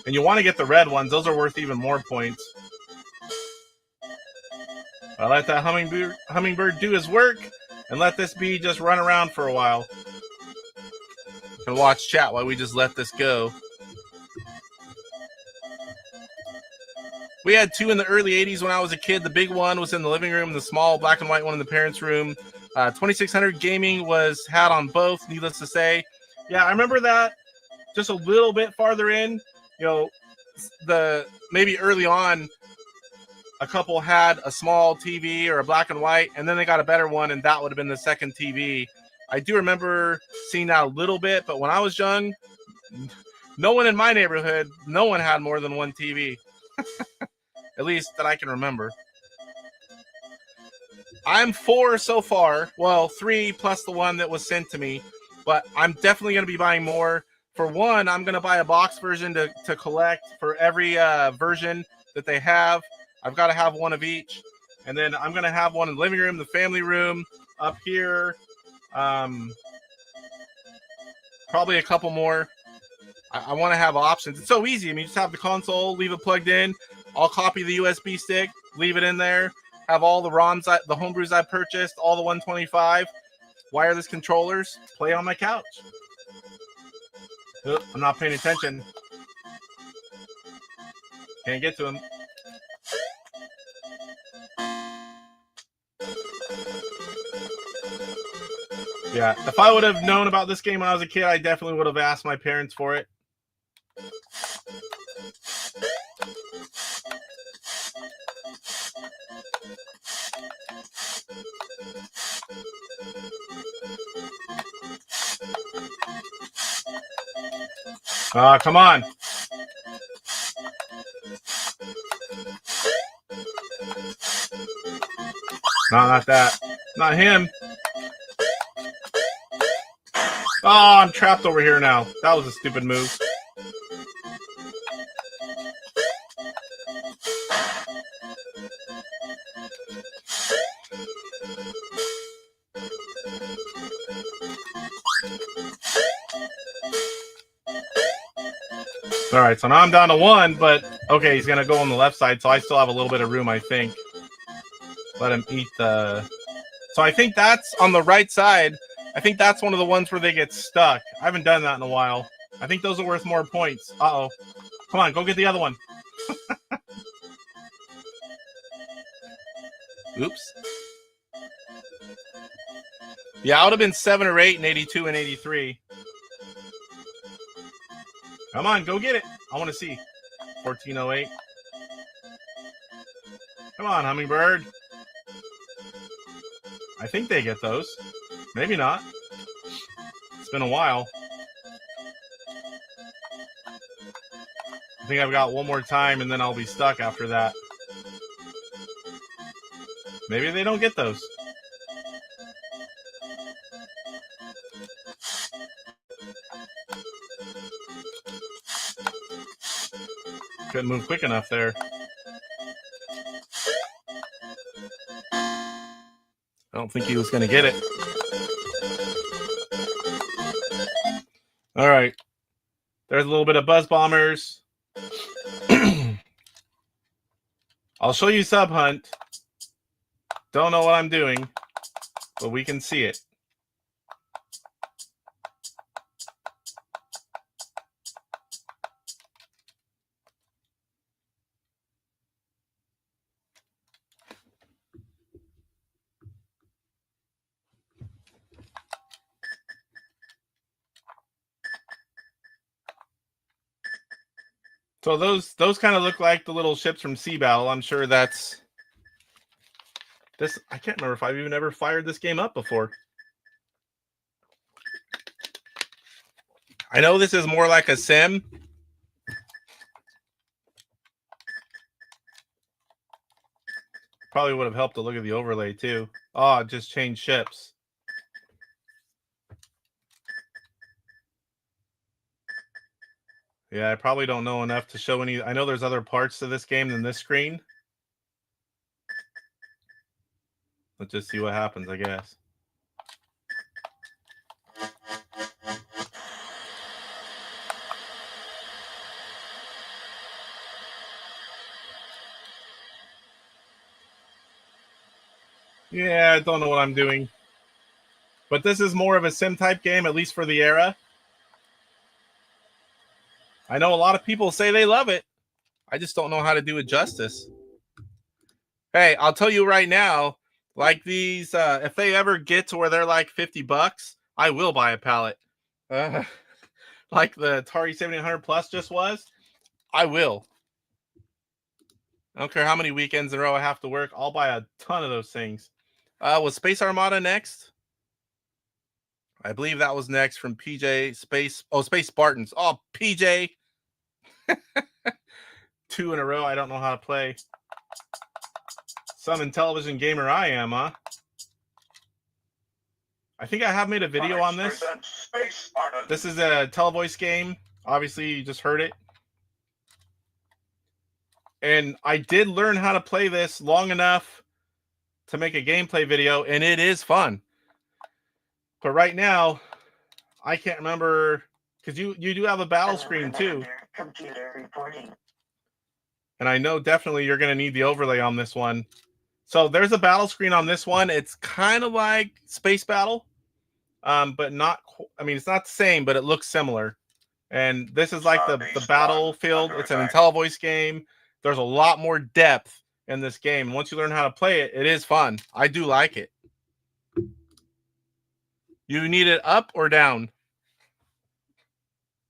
And you want to get the red ones. Those are worth even more points. I let that hummingbird do his work and let this bee just run around for a while. And watch chat while we just let this go. We had 2 in the early 80s when I was a kid. The big one was in the living room. The small black and white one in the parents' room. 2600 gaming was had on both, needless to say. Yeah, I remember that just a little bit farther in. You know, maybe early on, a couple had a small TV or a black and white, and then they got a better one, and that would have been the second TV. I do remember seeing that a little bit, but when I was young, no one in my neighborhood, no one had more than 1 TV. At least that I can remember. I'm 4 so far. Well, 3 plus the one that was sent to me. But I'm definitely going to be buying more. For one, I'm going to buy a box version to collect for every version that they have. I've got to have 1 of each. And then I'm going to have 1 in the living room, the family room, up here, Probably a couple more. I want to have options. It's so easy. I mean, you just have the console, leave it plugged in. I'll copy the USB stick, leave it in there. Have all the ROMs, the homebrews I purchased, all the 125 wireless controllers. Play on my couch. Oh, I'm not paying attention. Can't get to him. Yeah, if I would have known about this game when I was a kid, I definitely would have asked my parents for it. Come on. No, not that. Not him. Oh, I'm trapped over here now. That was a stupid move. All right, so now I'm down to 1, but okay, he's going to go on the left side, so I still have a little bit of room, I think. Let him eat the... So I think that's on the right side. I think that's one of the ones where they get stuck. I haven't done that in a while. I think those are worth more points. Uh-oh. Come on, go get the other one. Oops. Yeah, I would have been 7 or 8 in 82 and 83. Come on, go get it. I want to see. 1408. Come on, Hummingbird. I think they get those. Maybe not. It's been a while. I think I've got one more time and then I'll be stuck after that. Maybe they don't get those. Couldn't move quick enough there. I don't think he was going to get it. All right. There's a little bit of Buzz Bombers. I'll show you Sub Hunt. Don't know what I'm doing, but we can see it. So those kind of look like the little ships from Sea Battle. I'm sure that's this. I can't remember if I've even ever fired this game up before. I know this is more like a sim. Probably would have helped to look at the overlay too. Oh, it just changed ships. Yeah, I probably don't know enough to show any. I know there's other parts to this game than this screen. Let's just see what happens, I guess. Yeah, I don't know what I'm doing. But this is more of a sim type game, at least for the era. I know a lot of people say they love it. I just don't know how to do it justice. Hey, I'll tell you right now, like these, if they ever get to where they're like $50, I will buy a pallet. Like the Atari 7800 Plus just was, I will. I don't care how many weekends in a row I have to work. I'll buy a ton of those things. Was Space Armada next? I believe that was next from PJ Space. Oh, Space Spartans. Oh, PJ. 2 in a row. I don't know how to play. Some Intellivision gamer I am, huh? I think I have made a video on this. This is a televoice game. Obviously, you just heard it. And I did learn how to play this long enough to make a gameplay video, and it is fun. But right now, I can't remember, because you do have a battle screen too. Computer reporting. And I know definitely you're going to need the overlay on this one. So there's a battle screen on this one. It's kind of like Space Battle, but not, I mean, it's not the same, but it looks similar. And this is like the Battlefield. It's an IntelliVoice game. There's a lot more depth in this game. Once you learn how to play it, it is fun. I do like it. You need it up or down?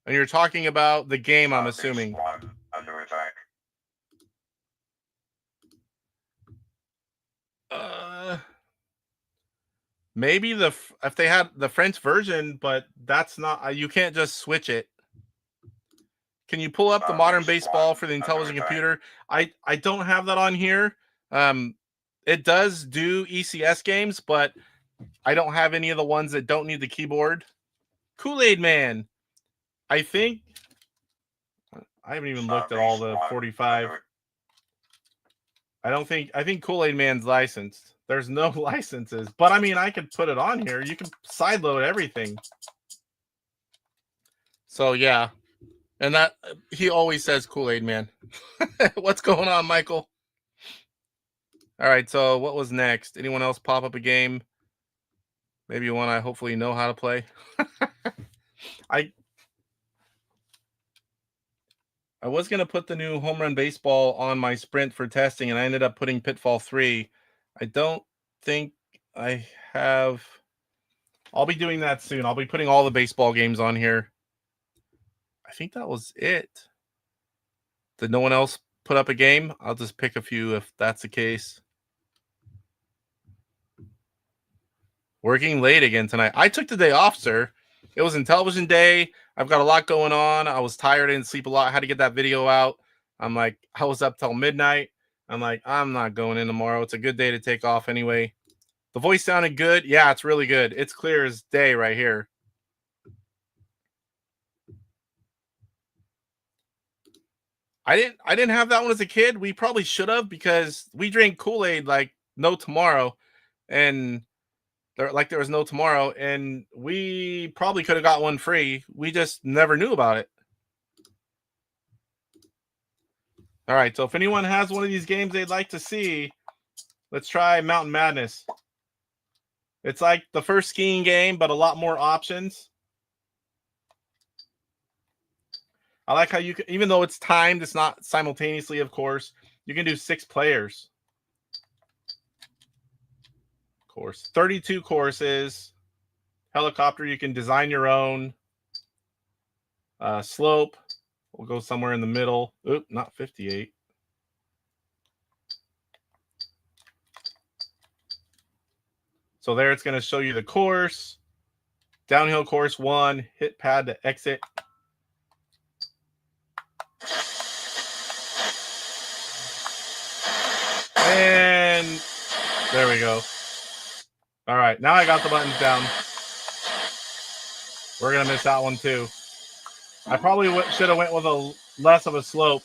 And you're talking about the game, I'm assuming. One under attack. Maybe if they had the French version, but that's not. You can't just switch it. Can you pull up the modern baseball for the Intellivision computer? I don't have that on here. It does do ECS games, but I don't have any of the ones that don't need the keyboard. Kool-Aid Man. I think I haven't even looked at all the 45. I think Kool-Aid Man's licensed. There's no licenses, but I mean, I could put it on here. You can sideload everything. So yeah, and that he always says Kool-Aid Man. What's going on, Michael? All right, so what was next? Anyone else pop up a game? Maybe one I hopefully know how to play. I was going to put the new home run baseball on my Sprint for testing, and I ended up putting Pitfall 3. I don't think I have. I'll be doing that soon. I'll be putting all the baseball games on here. I think that was it. Did no one else put up a game? I'll just pick a few if that's the case. Working late again tonight. I took the day off, sir. It was Intellivision Day. I've got a lot going on. I was tired. I didn't sleep a lot. I had to get that video out. I'm like, I was up till midnight. I'm like, I'm not going in tomorrow. It's a good day to take off anyway. The voice sounded good. Yeah, it's really good. It's clear as day right here. I didn't have that one as a kid. We probably should have, because we drank Kool-Aid like no tomorrow. And there was no tomorrow, and we probably could have got one free. We just never knew about it. All right, so if anyone has one of these games they'd like to see, let's try Mountain Madness. It's like the first skiing game, but a lot more options. I like how you can, even though it's timed, it's not simultaneously, of course. You can do 6 players. Course 32 courses. Helicopter, you can design your own. Slope, we'll go somewhere in the middle. Oop, not 58. So there, it's going to show you the course. Downhill course 1, hit pad to exit. And there we go. All right, now I got the buttons down. We're going to miss that one too. I probably should have went with a less of a slope,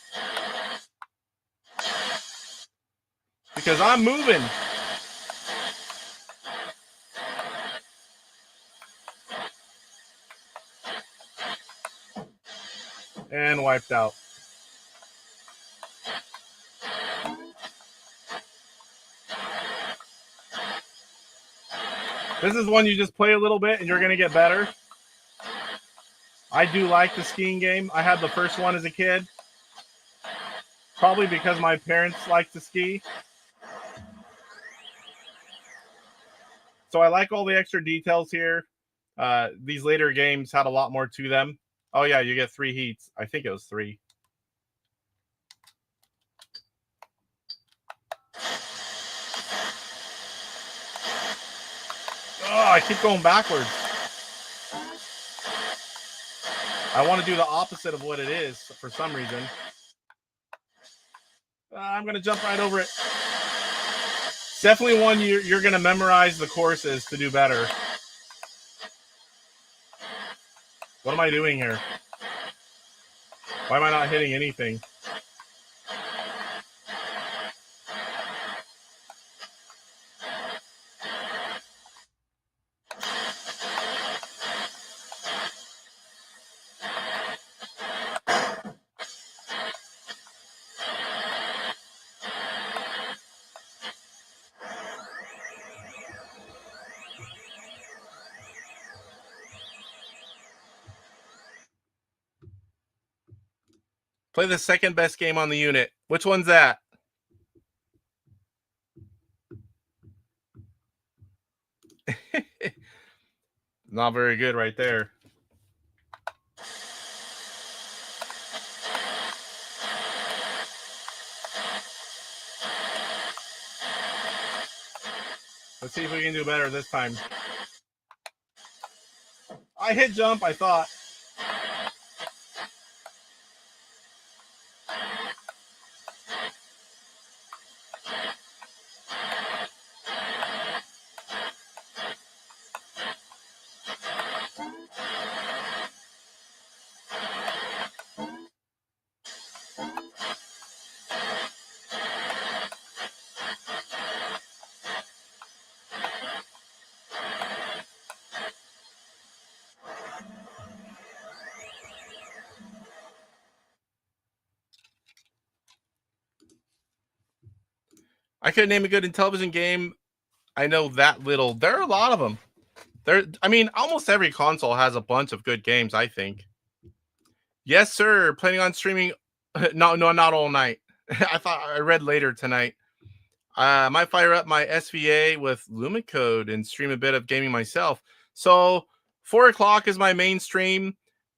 because I'm moving. And wiped out. This is one you just play a little bit and you're going to get better. I do like the skiing game. I had the first one as a kid. Probably because my parents like to ski. So I like all the extra details here. These later games had a lot more to them. Oh, yeah, you get 3 heats. I think it was 3. Oh, I keep going backwards. I want to do the opposite of what it is for some reason. I'm going to jump right over it. Definitely one you're going to memorize the courses to do better. What am I doing here? Why am I not hitting anything? Play the second best game on the unit. Which one's that? Not very good right there. Let's see if we can do better this time. I hit jump, I thought. I couldn't name a good Intellivision game. I know that little. There are a lot of them. I mean, almost every console has a bunch of good games, I think. Yes, sir. Planning on streaming. No, not all night. I read later tonight. I might fire up my SVA with Lumicode and stream a bit of gaming myself. So 4 o'clock is my main stream.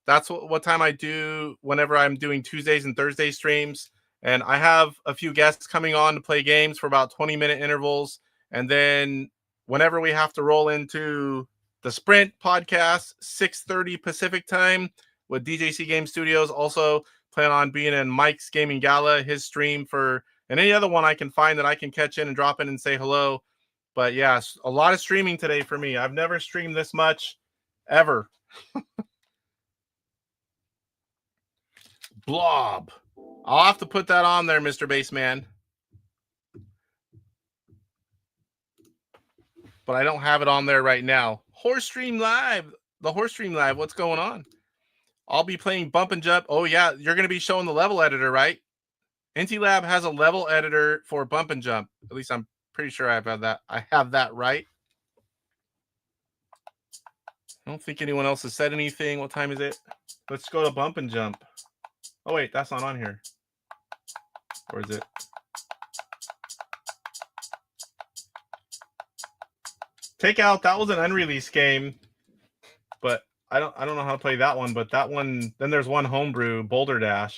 That's what time I do whenever I'm doing Tuesdays and Thursday streams. And I have a few guests coming on to play games for about 20-minute intervals. And then whenever we have to roll into the Sprint podcast, 6:30 Pacific time with DJC Game Studios. Also plan on being in Mike's Gaming Gala, his stream and any other one I can find that I can catch in and drop in and say hello. But yeah, a lot of streaming today for me. I've never streamed this much ever. Blob. I'll have to put that on there, Mr. Baseman. But I don't have it on there right now. Horse Stream Live. The Horse Stream Live. What's going on? I'll be playing Bump and Jump. Oh, yeah. You're going to be showing the level editor, right? NT has a level editor for Bump and Jump. At least I'm pretty sure I have that right. I don't think anyone else has said anything. What time is it? Let's go to Bump and Jump. Oh, wait. That's not on here. Or is it? Takeout, that was an unreleased game, but I don't know how to play that one, but that one, then there's one homebrew, Boulder Dash.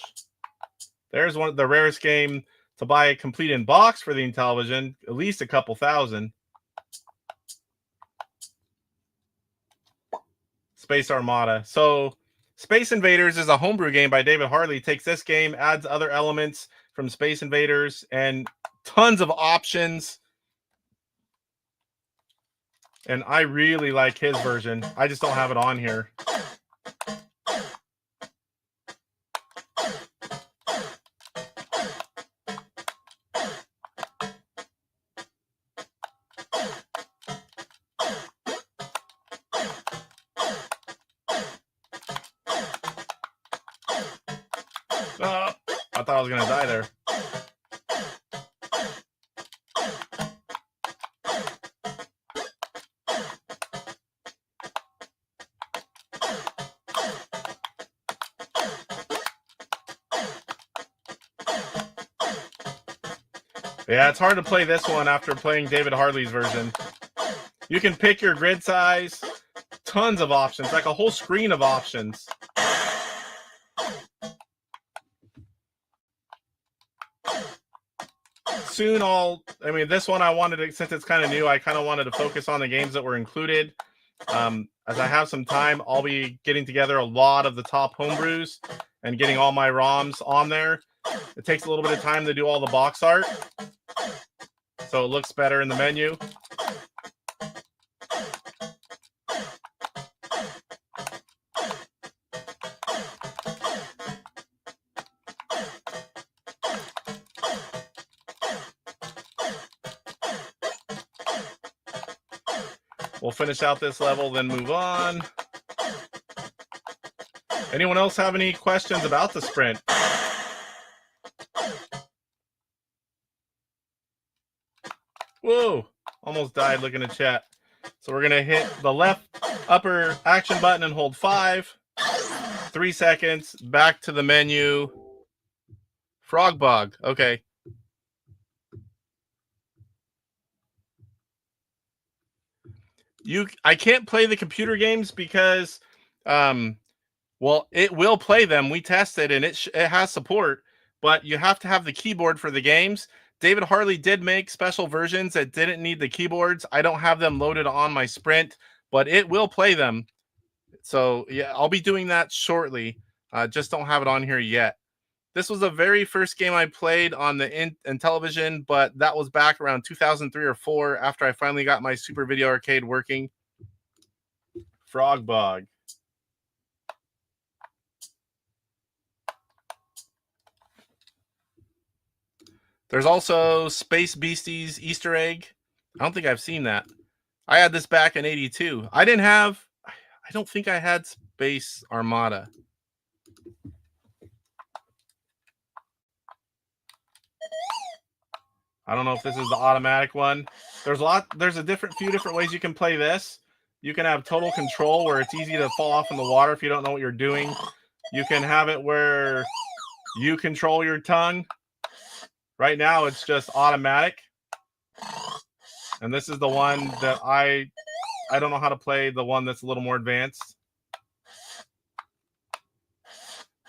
There's one of the rarest game to buy a complete in box for the Intellivision, at least a couple thousand. Space Armada. So Space Invaders is a homebrew game by David Harley. Takes this game, adds other elements from Space Invaders, and tons of options. And I really like his version. I just don't have it on here. I thought I was going to die there. Yeah, it's hard to play this one after playing David Harley's version. You can pick your grid size, tons of options, like a whole screen of options. Soon this one I wanted to, since it's kind of new, I kind of wanted to focus on the games that were included. As I have some time, I'll be getting together a lot of the top homebrews and getting all my ROMs on there. It takes a little bit of time to do all the box art, so it looks better in the menu. We'll finish out this level, then move on. Anyone else have any questions about the sprint? Whoa, almost died looking at chat. So we're going to hit the left upper action button and hold 5. 3 seconds, back to the menu. Frog Bog. Okay. I can't play the computer games because, well, it will play them. We tested and it has support, but you have to have the keyboard for the games. David Harley did make special versions that didn't need the keyboards. I don't have them loaded on my Sprint, but it will play them. So yeah, I'll be doing that shortly. Just don't have it on here yet. This was the very first game I played on the Intellivision, but that was back around 2003 or 4 after I finally got my Super Video Arcade working. Frog Bog. There's also Space Beasties Easter egg. I don't think I've seen that. I had this back in 82. I don't think I had Space Armada. I don't know if this is the automatic one. There's a few different ways you can play this. You can have total control where it's easy to fall off in the water if you don't know what you're doing. You can have it where you control your tongue. Right now it's just automatic. And this is the one that I don't know how to play, the one that's a little more advanced.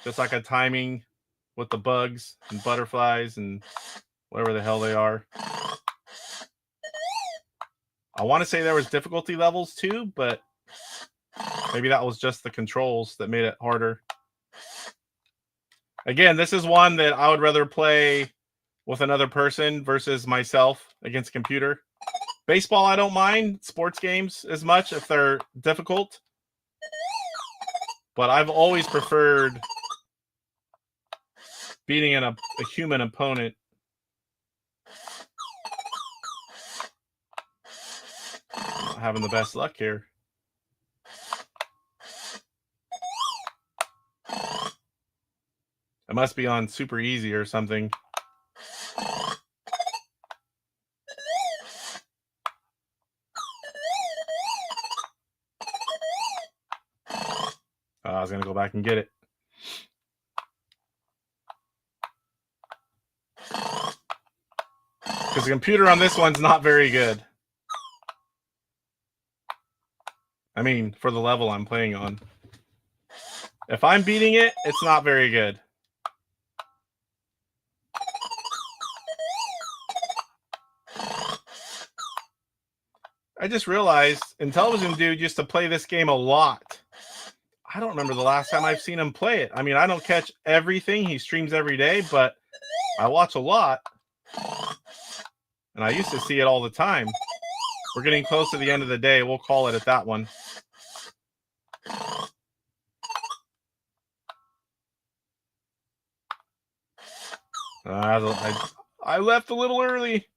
Just like a timing with the bugs and butterflies and whatever the hell they are. I want to say there was difficulty levels too, but maybe that was just the controls that made it harder. Again, this is one that I would rather play with another person versus myself against a computer. Baseball, I don't mind sports games as much if they're difficult. But I've always preferred beating a human opponent. Not having the best luck here. It must be on super easy or something. I was going to go back and get it. Because the computer on this one's not very good. I mean, for the level I'm playing on. If I'm beating it, it's not very good. I just realized Intellivision Dude used to play this game a lot. I don't remember the last time I've seen him play it. I mean, I don't catch everything. He streams every day, but I watch a lot. And I used to see it all the time. We're getting close to the end of the day. We'll call it at that one. I left a little early.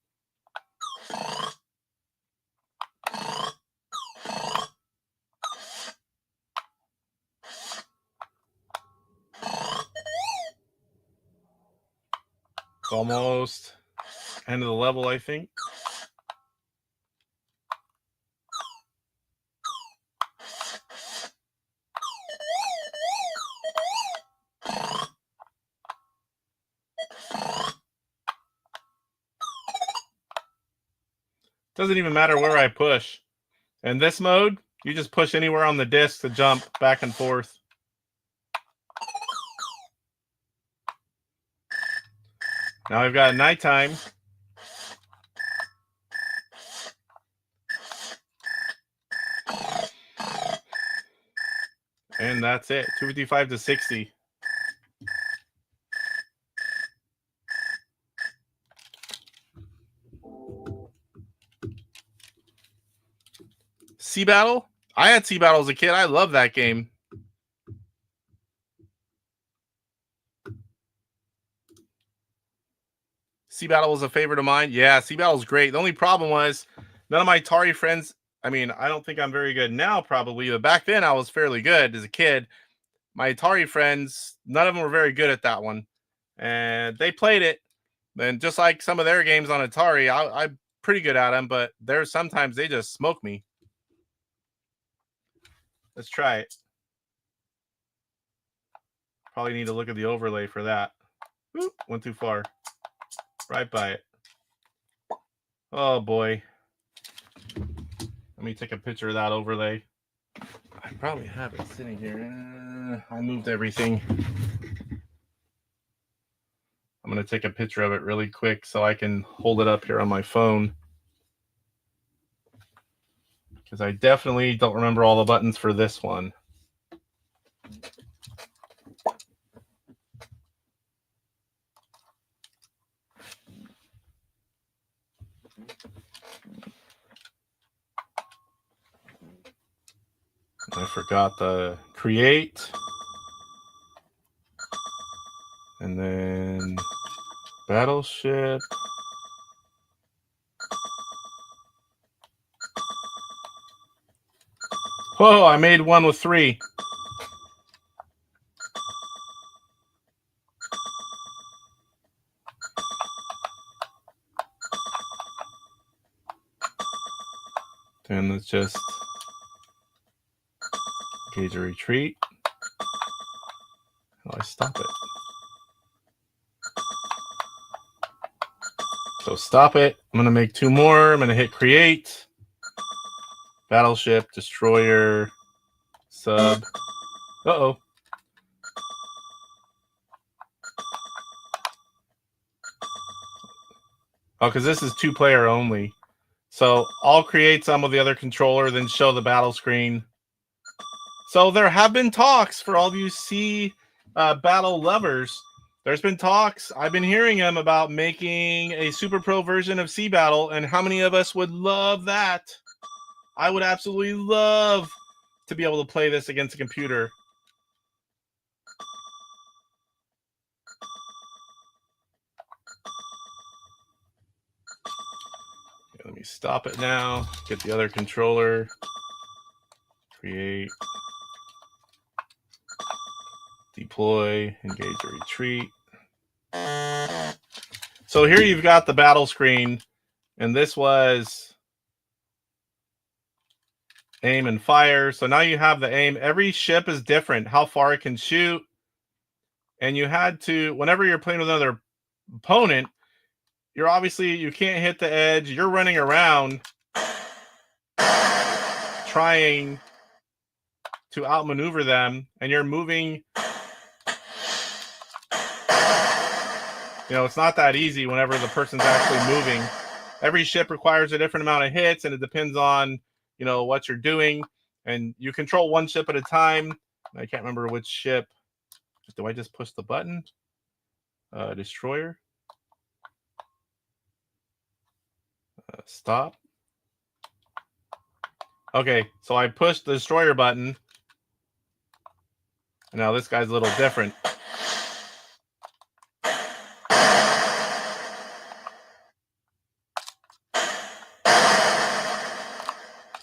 It's almost end of the level, I think. Doesn't even matter where I push. In this mode, you just push anywhere on the disc to jump back and forth. Now we've got nighttime. And that's it. 255 to 60. Sea Battle? I had Sea Battle as a kid. I love that game. Sea Battle was a favorite of mine. Yeah, Sea Battle's great. The only problem was none of my Atari friends, I mean, I don't think I'm very good now probably, but back then I was fairly good as a kid. My Atari friends, none of them were very good at that one. And they played it. And just like some of their games on Atari, I'm pretty good at them, but there's sometimes they just smoke me. Let's try it. Probably need to look at the overlay for that. Oop, went too far. Right by it. Oh boy. Let me take a picture of that overlay. I probably have it sitting here. I moved everything. I'm going to take a picture of it really quick so I can hold it up here on my phone. Because I definitely don't remember all the buttons for this one. I forgot the create. And then battleship. Whoa, I made one with 3. Then let's just gauge a retreat. How do I stop it? So stop it. I'm going to make 2 more. I'm going to hit create. Battleship, destroyer, sub. Uh-oh. Oh, because this is 2-player only. So I'll create some with the other controller, then show the battle screen. So there have been talks for all of you C battle lovers. There's been talks. I've been hearing them about making a Super Pro version of C Battle, and how many of us would love that? I would absolutely love to be able to play this against a computer. Okay, let me stop it now. Get the other controller. Create. Deploy. Engage a retreat. So here you've got the battle screen, and this was aim and fire. So now you have the aim. Every ship is different, how far it can shoot. And you had to, whenever you're playing with another opponent, you're obviously, you can't hit the edge. You're running around trying to outmaneuver them, and you're moving. You know, it's not that easy whenever the person's actually moving. Every ship requires a different amount of hits, and it depends on, you know, what you're doing. And you control one ship at a time. I can't remember which ship. Do I just push the button? Destroyer. Stop. Okay, so I pushed the destroyer button. And now this guy's a little different.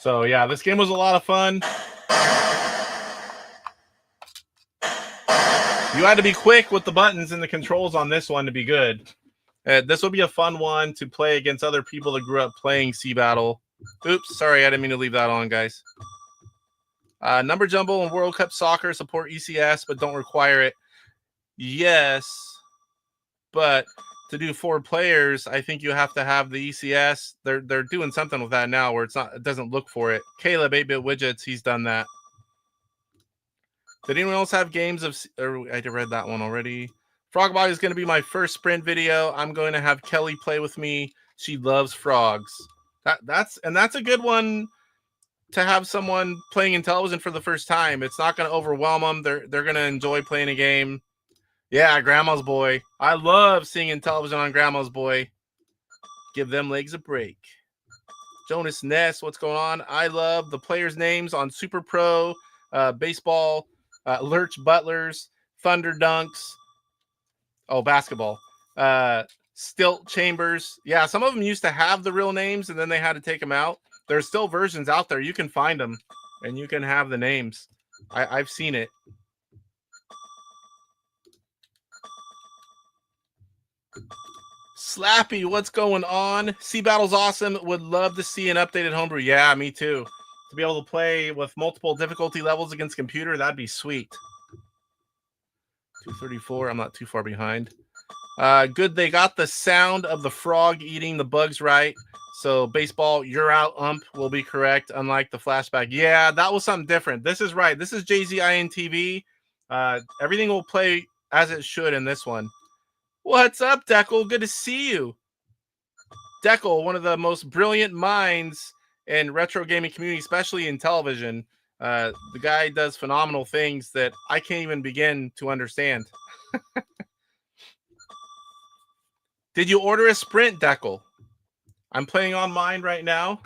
So yeah, this game was a lot of fun. You had to be quick with the buttons and the controls on this one to be good. This will be a fun one to play against other people that grew up playing C Battle. Oops, sorry, I didn't mean to leave that on, guys. Number Jumble and World Cup Soccer support ECS, but don't require it. Yes, but to do 4 players, I think you have to have the ECS. They're doing something with that now where it's not, it doesn't look for it. Caleb 8-Bit Widgets, he's done that. Did anyone else have games of? Or I read that one already. Frogbody is going to be my first Sprint video. I'm going to have Kelly play with me. She loves frogs. That's a good one to have someone playing Intellivision for the first time. It's not going to overwhelm them. They're going to enjoy playing a game. Yeah, Grandma's Boy. I love seeing Intellivision on Grandma's Boy. Give them legs a break. Jonas Ness, what's going on? I love the players' names on Super Pro, baseball, Lurch Butlers, Thunder Dunks. Oh, basketball. Stilt Chambers. Yeah, some of them used to have the real names, and then they had to take them out. There's still versions out there. You can find them, and you can have the names. I've seen it. Slappy, what's going on? C Battle's awesome. Would love to see an updated homebrew. Yeah, me too. To be able to play with multiple difficulty levels against computer, that'd be sweet. 234, I'm not too far behind. Good, they got the sound of the frog eating the bugs right. So baseball, you're out, ump will be correct, unlike the flashback. Yeah, that was something different. This is right. This is Jay-Z INTV. Everything will play as it should in this one. What's up, Deckel? Good to see you. Deckel, one of the most brilliant minds in retro gaming community, especially in television. The guy does phenomenal things that I can't even begin to understand. Did you order a Sprint, Deckel? I'm playing on mine right now.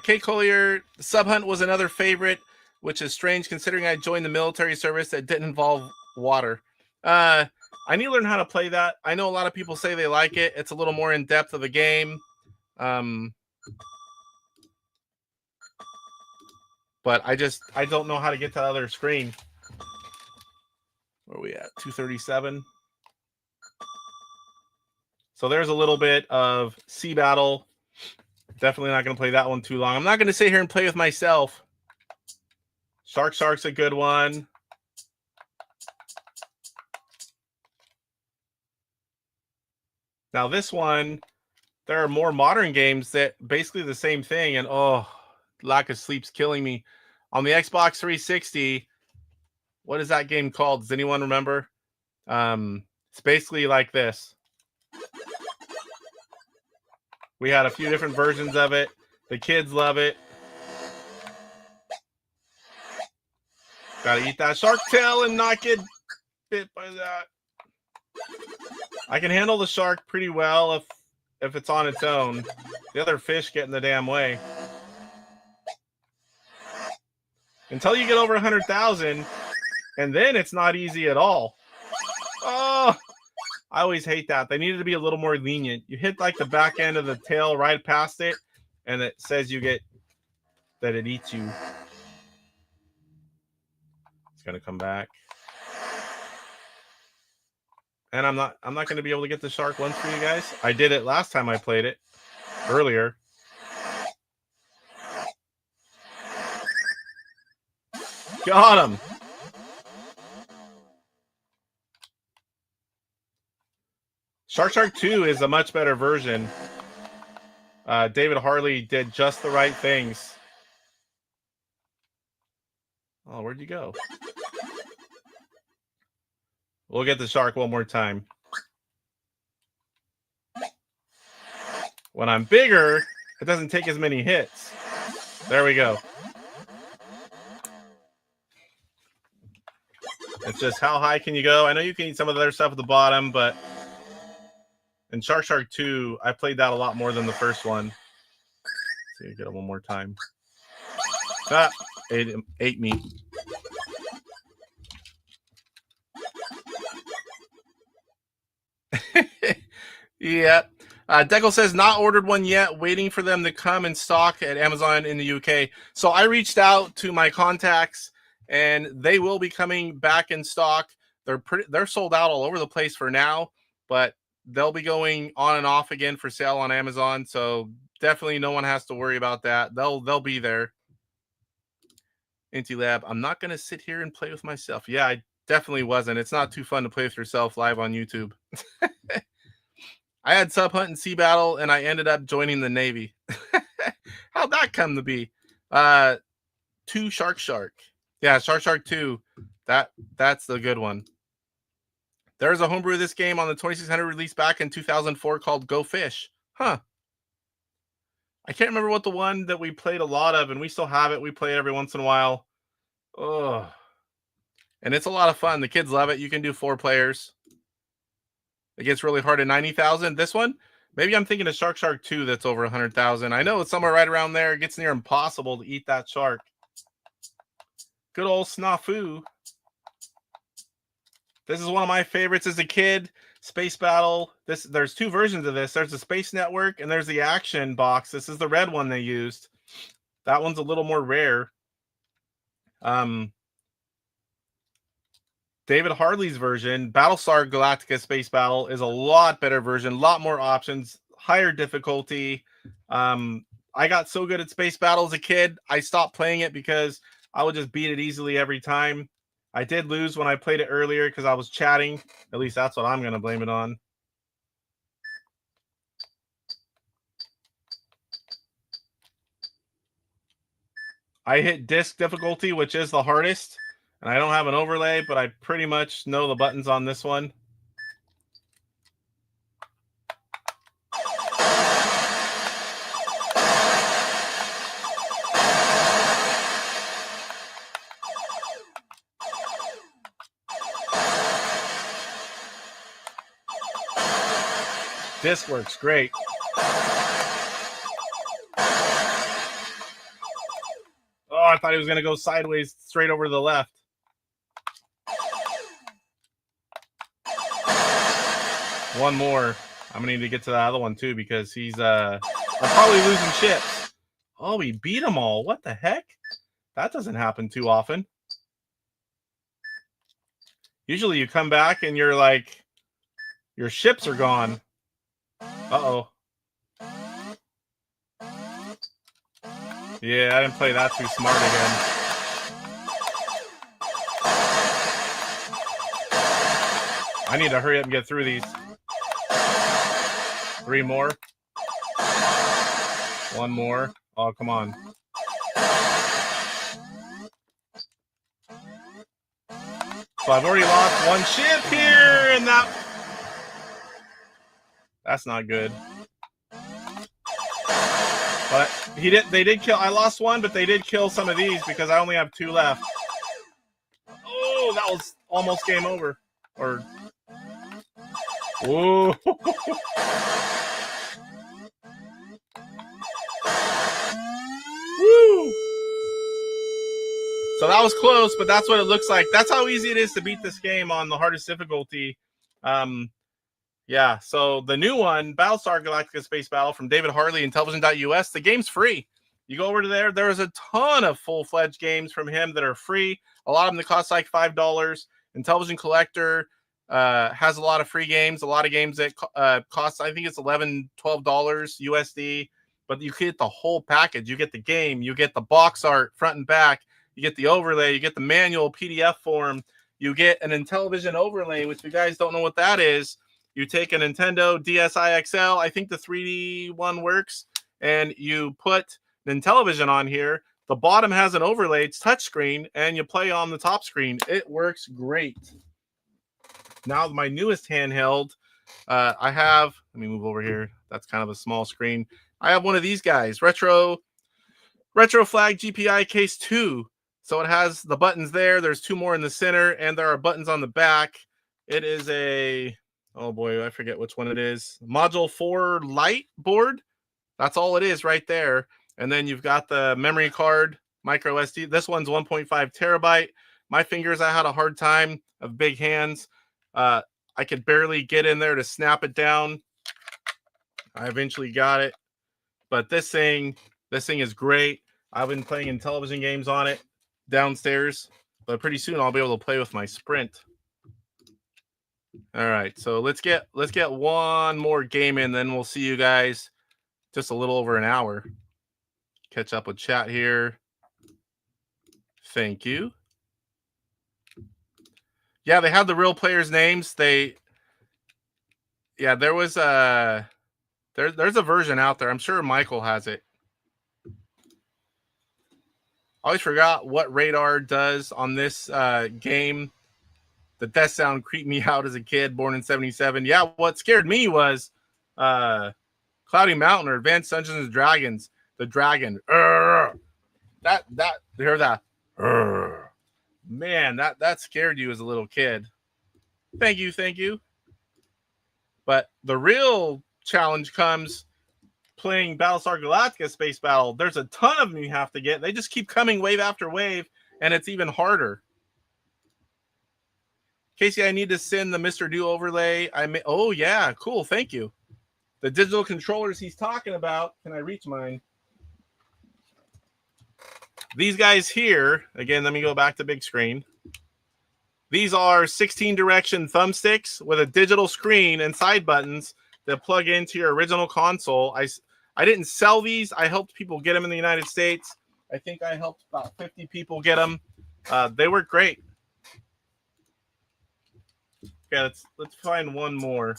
Kate Collier, Sub Hunt was another favorite, which is strange considering I joined the military service that didn't involve water. I need to learn how to play that. I know a lot of people say they like it. It's a little more in depth of a game. But I don't know how to get to the other screen. Where are we at? 237. So there's a little bit of Sea Battle. Definitely not going to play that one too long. I'm not going to sit here and play with myself. Shark's a good one. Now this one, there are more modern games that basically the same thing. And oh, lack of sleep's killing me. On the Xbox 360, what is that game called? Does anyone remember? It's basically like this. We had a few different versions of it. The kids love it. Gotta eat that shark tail and not get bit by that. I can handle the shark pretty well if it's on its own. The other fish get in the damn way. Until you get over 100,000, and then it's not easy at all. Oh, I always hate that. They needed to be a little more lenient. You hit like the back end of the tail right past it, and it says you get that it eats you. It's gonna come back. And I'm not gonna be able to get the shark once for you guys. I did it last time I played it earlier. Got him. Shark 2 is a much better version. David Harley did just the right things. Oh, where'd you go? We'll get the shark one more time. When I'm bigger, it doesn't take as many hits. There we go. It's just how high can you go? I know you can eat some of the other stuff at the bottom, but in Shark 2, I played that a lot more than the first one. Let's see, get it one more time. Ah, ate me. Yeah. Deckel says not ordered one yet, waiting for them to come in stock at Amazon in the UK. So I reached out to my contacts, and they will be coming back in stock. They're sold out all over the place for now, but they'll be going on and off again for sale on Amazon. So definitely no one has to worry about that. They'll be there. Inti Lab, I'm not going to sit here and play with myself. Yeah, I definitely wasn't. It's not too fun to play with yourself live on YouTube. I had Sub Hunt and Sea Battle, and I ended up joining the Navy. How'd that come to be? 2 Shark. Yeah, Shark 2. That's the good one. There's a homebrew of this game on the 2600 release back in 2004 called Go Fish. Huh. I can't remember what the one that we played a lot of, and we still have it. We play it every once in a while. Oh. And it's a lot of fun. The kids love it. You can do 4 players. It gets really hard at 90,000. This one, maybe I'm thinking of Shark 2 that's over 100,000. I know it's somewhere right around there. It gets near impossible to eat that shark. Good old Snafu. This is one of my favorites as a kid. Space Battle. There's 2 versions of this. There's the Space Network and there's the Action box. This is the red one they used. That one's a little more rare. David Harley's version, Battlestar Galactica Space Battle, is a lot better version, a lot more options, higher difficulty. I got so good at Space Battle as a kid, I stopped playing it because I would just beat it easily every time. I did lose when I played it earlier because I was chatting. At least that's what I'm going to blame it on. I hit disc difficulty, which is the hardest. And I don't have an overlay, but I pretty much know the buttons on this one. Disc works great. Oh, I thought he was going to go sideways straight over to the left. One more. I'm going to need to get to the other one too because he's I'm probably losing chips. Oh, he beat them all. What the heck? That doesn't happen too often. Usually you come back and you're like, your ships are gone. Uh-oh. Yeah, I didn't play that too smart again. I need to hurry up and get through these. 3 more. 1 more. Oh, come on. So I've already lost 1 ship here, and that's not good. But they did kill. I lost 1, but they did kill some of these because I only have 2 left. Oh, that was almost game over. Or whoa. Woo. So that was close, but that's what it looks like. That's how easy it is to beat this game on the hardest difficulty. Yeah, so the new one, Battlestar Galactica Space Battle from David Harley, Intellivision.us, the game's free. You go over to there. There's a ton of full-fledged games from him that are free. A lot of them that cost like $5. Intellivision Collector has a lot of free games. A lot of games that cost, I think it's $11, $12 USD. But you get the whole package. You get the game. You get the box art front and back. You get the overlay. You get the manual PDF form. You get an Intellivision overlay, which you guys don't know what that is. You take a Nintendo DSi XL, I think the 3D one works, and you put Intellivision on here. The bottom has an overlay, it's touchscreen, and you play on the top screen. It works great. Now, my newest handheld, I have, let me move over here. That's kind of a small screen. I have one of these guys, Retro Flag GPI Case 2. So it has the buttons there. There's 2 more in the center, and there are buttons on the back. It is a... oh boy, I forget which one it is. Module 4 Lite board. That's all it is right there. And then you've got the memory card, micro SD. This one's 1.5 terabyte. My fingers, I had a hard time of big hands. I could barely get in there to snap it down. I eventually got it. But this thing is great. I've been playing Intellivision games on it downstairs. But pretty soon I'll be able to play with my Sprint. All right, so let's get 1 more game in, then we'll see you guys just a little over an hour. Catch up with chat here. Thank you. Yeah, they have the real players' names. There was a there's a version out there. I'm sure Michael has it. I always forgot what radar does on this game. The death sound creeped me out as a kid, born in 77. Yeah, what scared me was Cloudy Mountain or Advanced Dungeons and Dragons. The dragon. That you hear that? Man, that scared you as a little kid. Thank you. But the real challenge comes playing Battlestar Galactica Space Battle. There's a ton of them you have to get. They just keep coming wave after wave, and it's even harder. Casey, I need to send the Mr. Do overlay. Oh, yeah, cool. Thank you. The digital controllers he's talking about. Can I reach mine? These guys here, again, let me go back to big screen. These are 16 direction thumbsticks with a digital screen and side buttons that plug into your original console. I didn't sell these. I helped people get them in the United States. I think I helped about 50 people get them. They work great. Okay, let's find one more.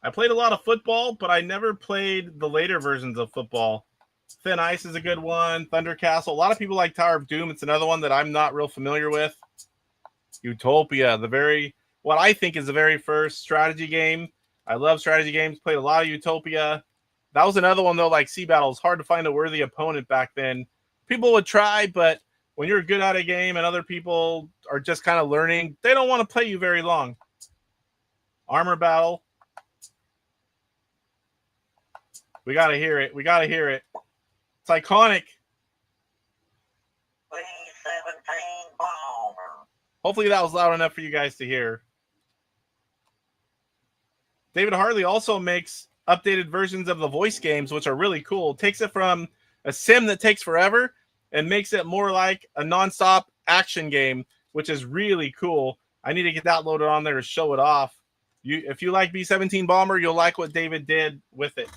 I played a lot of football, but I never played the later versions of football. Thin Ice is a good one. Thunder Castle. A lot of people like Tower of Doom. It's another one that I'm not real familiar with. Utopia, what I think is the very first strategy game. I love strategy games. Played a lot of Utopia. That was another one, though, like Sea Battle. It's hard to find a worthy opponent back then. People would try, but when you're good at a game and other people are just kind of learning, they don't want to play you very long. Armor Battle. We got to hear it. We got to hear it. It's iconic. Hopefully that was loud enough for you guys to hear. David Hartley also makes updated versions of the voice games, which are really cool. Takes it from a sim that takes forever and makes it more like a nonstop action game, which is really cool. I need to get that loaded on there to show it off. If you like B-17 Bomber, you'll like what David did with it.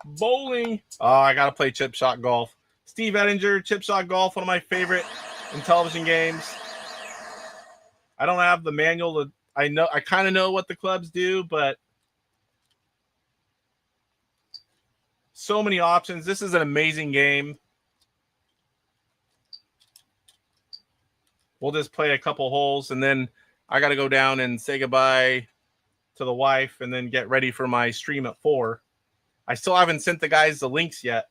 Bowling. Oh, I got to play Chip Shot Golf. Steve Ettinger, Chip Shot Golf, one of my favorite Intellivision games. I don't have the manual. I kind of know what the clubs do, but so many options. This is an amazing game. We'll just play a couple holes, and then I got to go down and say goodbye to the wife and then get ready for my stream at 4. I still haven't sent the guys the links yet.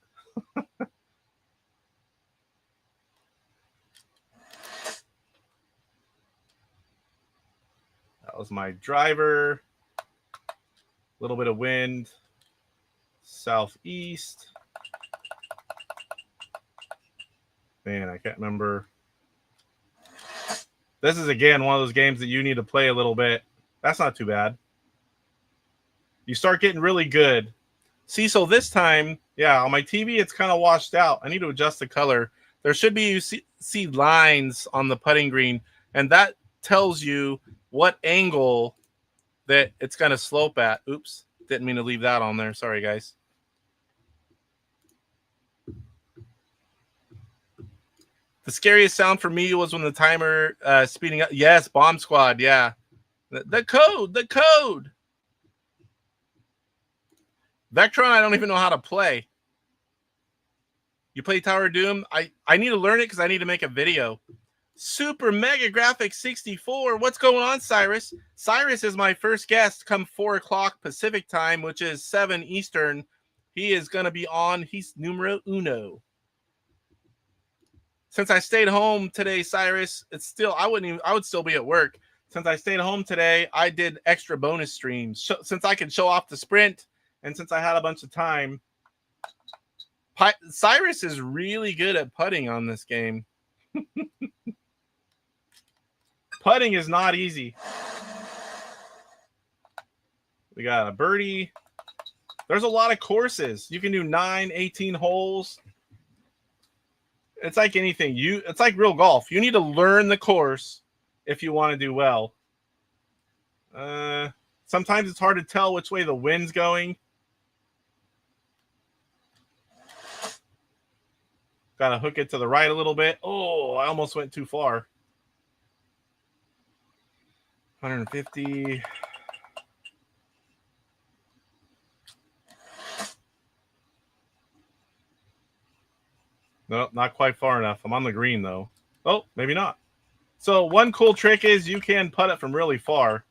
That was my driver. A little bit of wind. Southeast. Man, I can't remember. This is, again, one of those games that you need to play a little bit. That's not too bad. You start getting really good. See, so this time, yeah, on my TV, it's kind of washed out. I need to adjust the color. There should be, you see lines on the putting green, and that tells you what angle that it's going to slope at. Oops, didn't mean to leave that on there. Sorry, guys. The scariest sound for me was when the timer speeding up. Yes, Bomb Squad, yeah. The code. Vectron, I don't even know how to play. You play Tower of Doom? I need to learn it because I need to make a video. Super Mega Graphics 64. What's going on, Cyrus? Cyrus is my first guest come 4 o'clock Pacific time, which is 7 Eastern. He is going to be on. He's numero uno. Since I stayed home today, Cyrus, I would still be at work. Since I stayed home today, I did extra bonus streams. Since I could show off the sprint, and since I had a bunch of time, Cyrus is really good at putting on this game. Putting is not easy. We got a birdie. There's a lot of courses. You can do 9, 18 holes. It's like anything. It's like real golf. You need to learn the course if you want to do well. Sometimes it's hard to tell which way the wind's going. Got to hook it to the right a little bit. Oh, I almost went too far. 150. No, not quite far enough. I'm on the green, though. Oh, maybe not. So one cool trick is you can putt it from really far.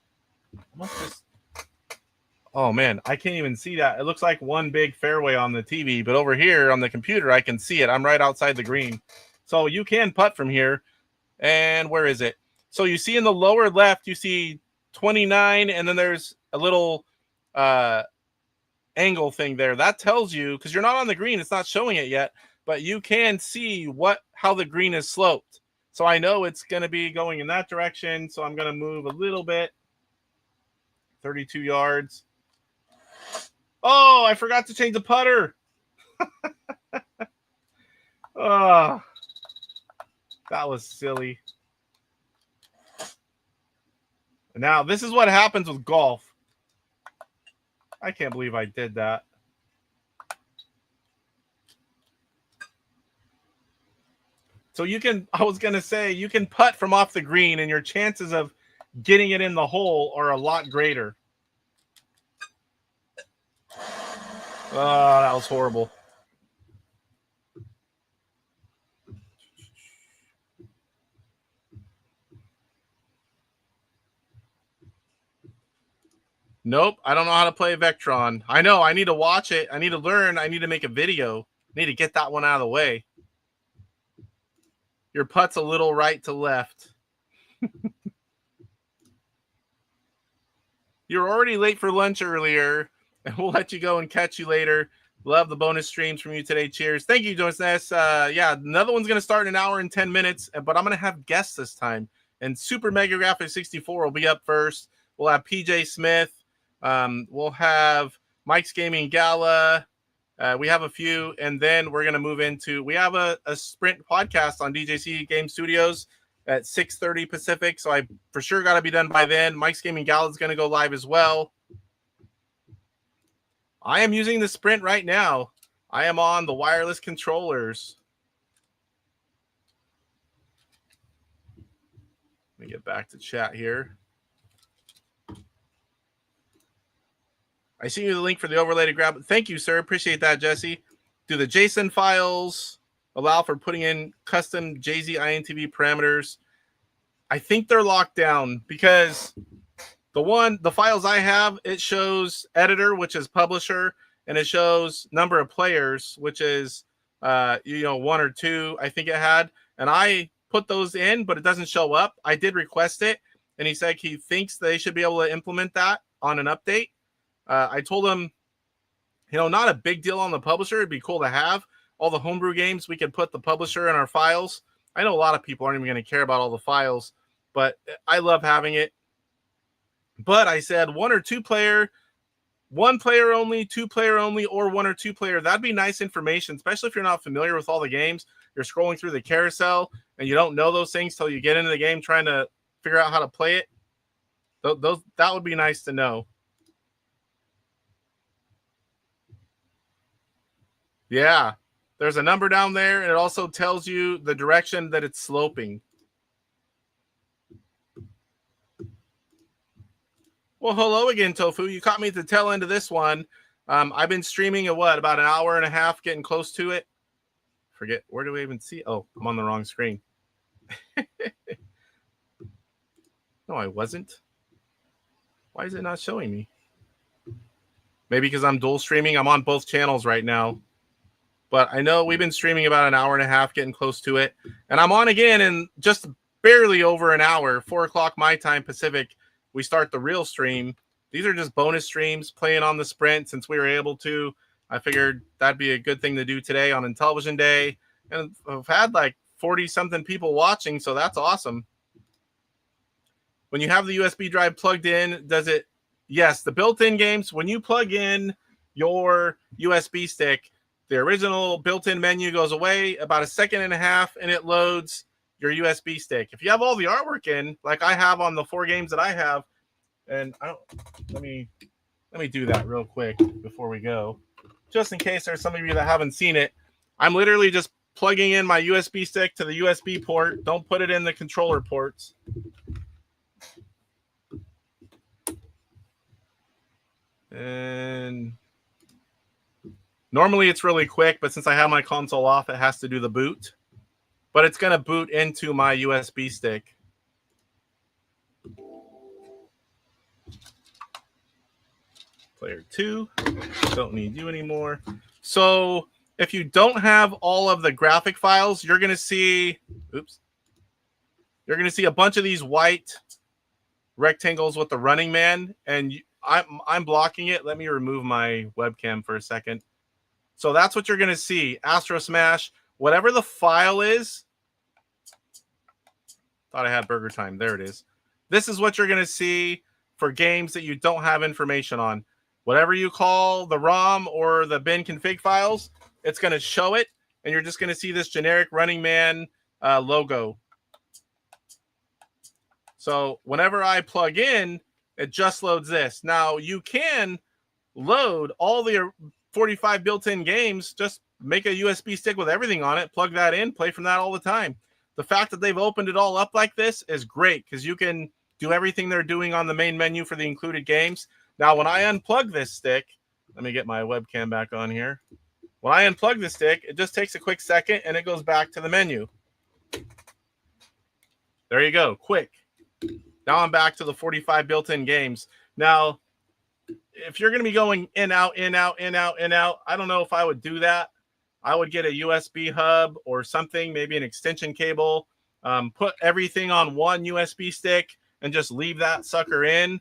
Oh, man, I can't even see that. It looks like one big fairway on the TV, but over here on the computer, I can see it. I'm right outside the green. So you can putt from here. And where is it? So you see in the lower left, you see 29, and then there's a little angle thing there. That tells you, because you're not on the green, it's not showing it yet, but you can see how the green is sloped. So I know it's going to be going in that direction, so I'm going to move a little bit. 32 yards. Oh, I forgot to change the putter. Oh, that was silly. Now, this is what happens with golf. I can't believe I did that. So you can, I was going to say, you can putt from off the green and your chances of getting it in the hole are a lot greater. Oh, that was horrible. Nope, I don't know how to play Vectron. I know, I need to watch it. I need to learn. I need to make a video. I need to get that one out of the way. Your putt's a little right to left. You're already late for lunch earlier, and we'll let you go and catch you later. Love the bonus streams from you today. Cheers. Thank you, Jonas Ness. Yeah, another one's going to start in an hour and 10 minutes, but I'm going to have guests this time. And Super Mega Graphics 64 will be up first. We'll have PJ Smith. We'll have Mike's Gaming Gala. We have a few, and then we're going to move into, we have a Sprint podcast on DJC Game Studios at 6:30 Pacific, so I for sure got to be done by then. Mike's Gaming Gala is going to go live as well. I am using the Sprint right now. I am on the wireless controllers. Let me get back to chat here. I see you the link for the overlay to grab. Thank you, sir. Appreciate that, Jesse. Do the JSON files allow for putting in custom JZ INTV parameters? I think they're locked down because the files I have, it shows editor, which is publisher, and it shows number of players, which is 1 or 2, I think it had. And I put those in, but it doesn't show up. I did request it, and he said he thinks they should be able to implement that on an update. I told him, not a big deal on the publisher. It'd be cool to have all the homebrew games. We could put the publisher in our files. I know a lot of people aren't even going to care about all the files, but I love having it. But I said 1 or 2 player, 1 player only, 2 player only, or 1 or 2 player. That'd be nice information, especially if you're not familiar with all the games. You're scrolling through the carousel and you don't know those things till you get into the game trying to figure out how to play it. That would be nice to know. Yeah, there's a number down there, and it also tells you the direction that it's sloping. Well, hello again, Tofu. You caught me at the tail end of this one. I've been streaming about an hour and a half, getting close to it. Forget, where do we even see? Oh, I'm on the wrong screen. No, I wasn't. Why is it not showing me? Maybe because I'm dual streaming. I'm on both channels right now. But I know we've been streaming about an hour and a half, getting close to it. And I'm on again in just barely over an hour, 4 o'clock my time Pacific. We start the real stream. These are just bonus streams playing on the Sprint since we were able to. I figured that'd be a good thing to do today on Intellivision Day. And I've had like 40-something people watching, so that's awesome. When you have the USB drive plugged in, does it? Yes, the built-in games, when you plug in your USB stick, the original built-in menu goes away about 1.5 seconds, and it loads your USB stick. If you have all the artwork in, like I have on the 4 games that I have, and let me do that real quick before we go, just in case there's some of you that haven't seen it. I'm literally just plugging in my USB stick to the USB port. Don't put it in the controller ports. And normally it's really quick, but since I have my console off, it has to do the boot. But it's going to boot into my USB stick. Player 2. Don't need you anymore. So if you don't have all of the graphic files, you're going to see, you're going to see a bunch of these white rectangles with the running man, and I'm blocking it. Let me remove my webcam for a second. So that's what you're going to see. Astro Smash, whatever the file is. Thought I had Burger Time. There it is. This is what you're going to see for games that you don't have information on. Whatever you call the ROM or the bin config files, it's going to show it, and you're just going to see this generic Running Man logo. So whenever I plug in, it just loads this. Now, you can load all the 45 built-in games just make a USB stick with everything on it, plug that in, play from that all the time. The fact that they've opened it all up like this is great because you can do everything they're doing on the main menu for the included games. Now, when I unplug this stick, let me get my webcam back on here. When I unplug the stick, it just takes a quick second and it goes back to the menu. There you go, quick. Now I'm back to the 45 built-in games. Now, if you're going to be going in, out, in, out, in, out, in, out, I don't know if I would do that. I would get a USB hub or something, maybe an extension cable, put everything on one USB stick and just leave that sucker in.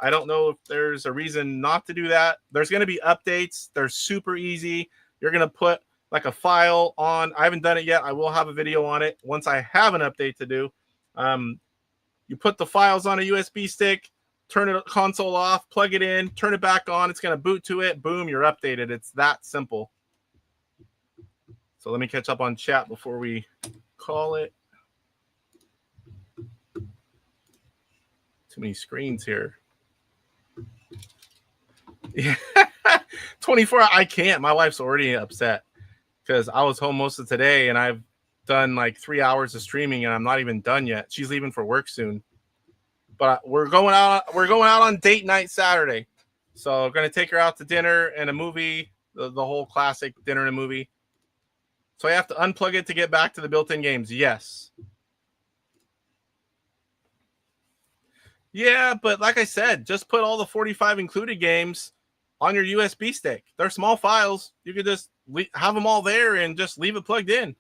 I don't know if there's a reason not to do that. There's going to be updates. They're super easy. You're going to put like a file on. I haven't done it yet. I will have a video on it once I have an update to do. You put the files on a USB stick, turn the console off, plug it in, turn it back on. It's going to boot to it. Boom, you're updated. It's that simple. So let me catch up on chat before we call it. Too many screens here. Yeah, 24. I can't. My wife's already upset because I was home most of today and I've done like 3 hours of streaming and I'm not even done yet. She's leaving for work soon, but we're going out on date night Saturday. So I'm going to take her out to dinner and a movie, the whole classic dinner and a movie. So I have to unplug it to get back to the built-in games. Yes. Yeah, but like I said, just put all the 45 included games on your USB stick. They're small files. You could just have them all there and just leave it plugged in.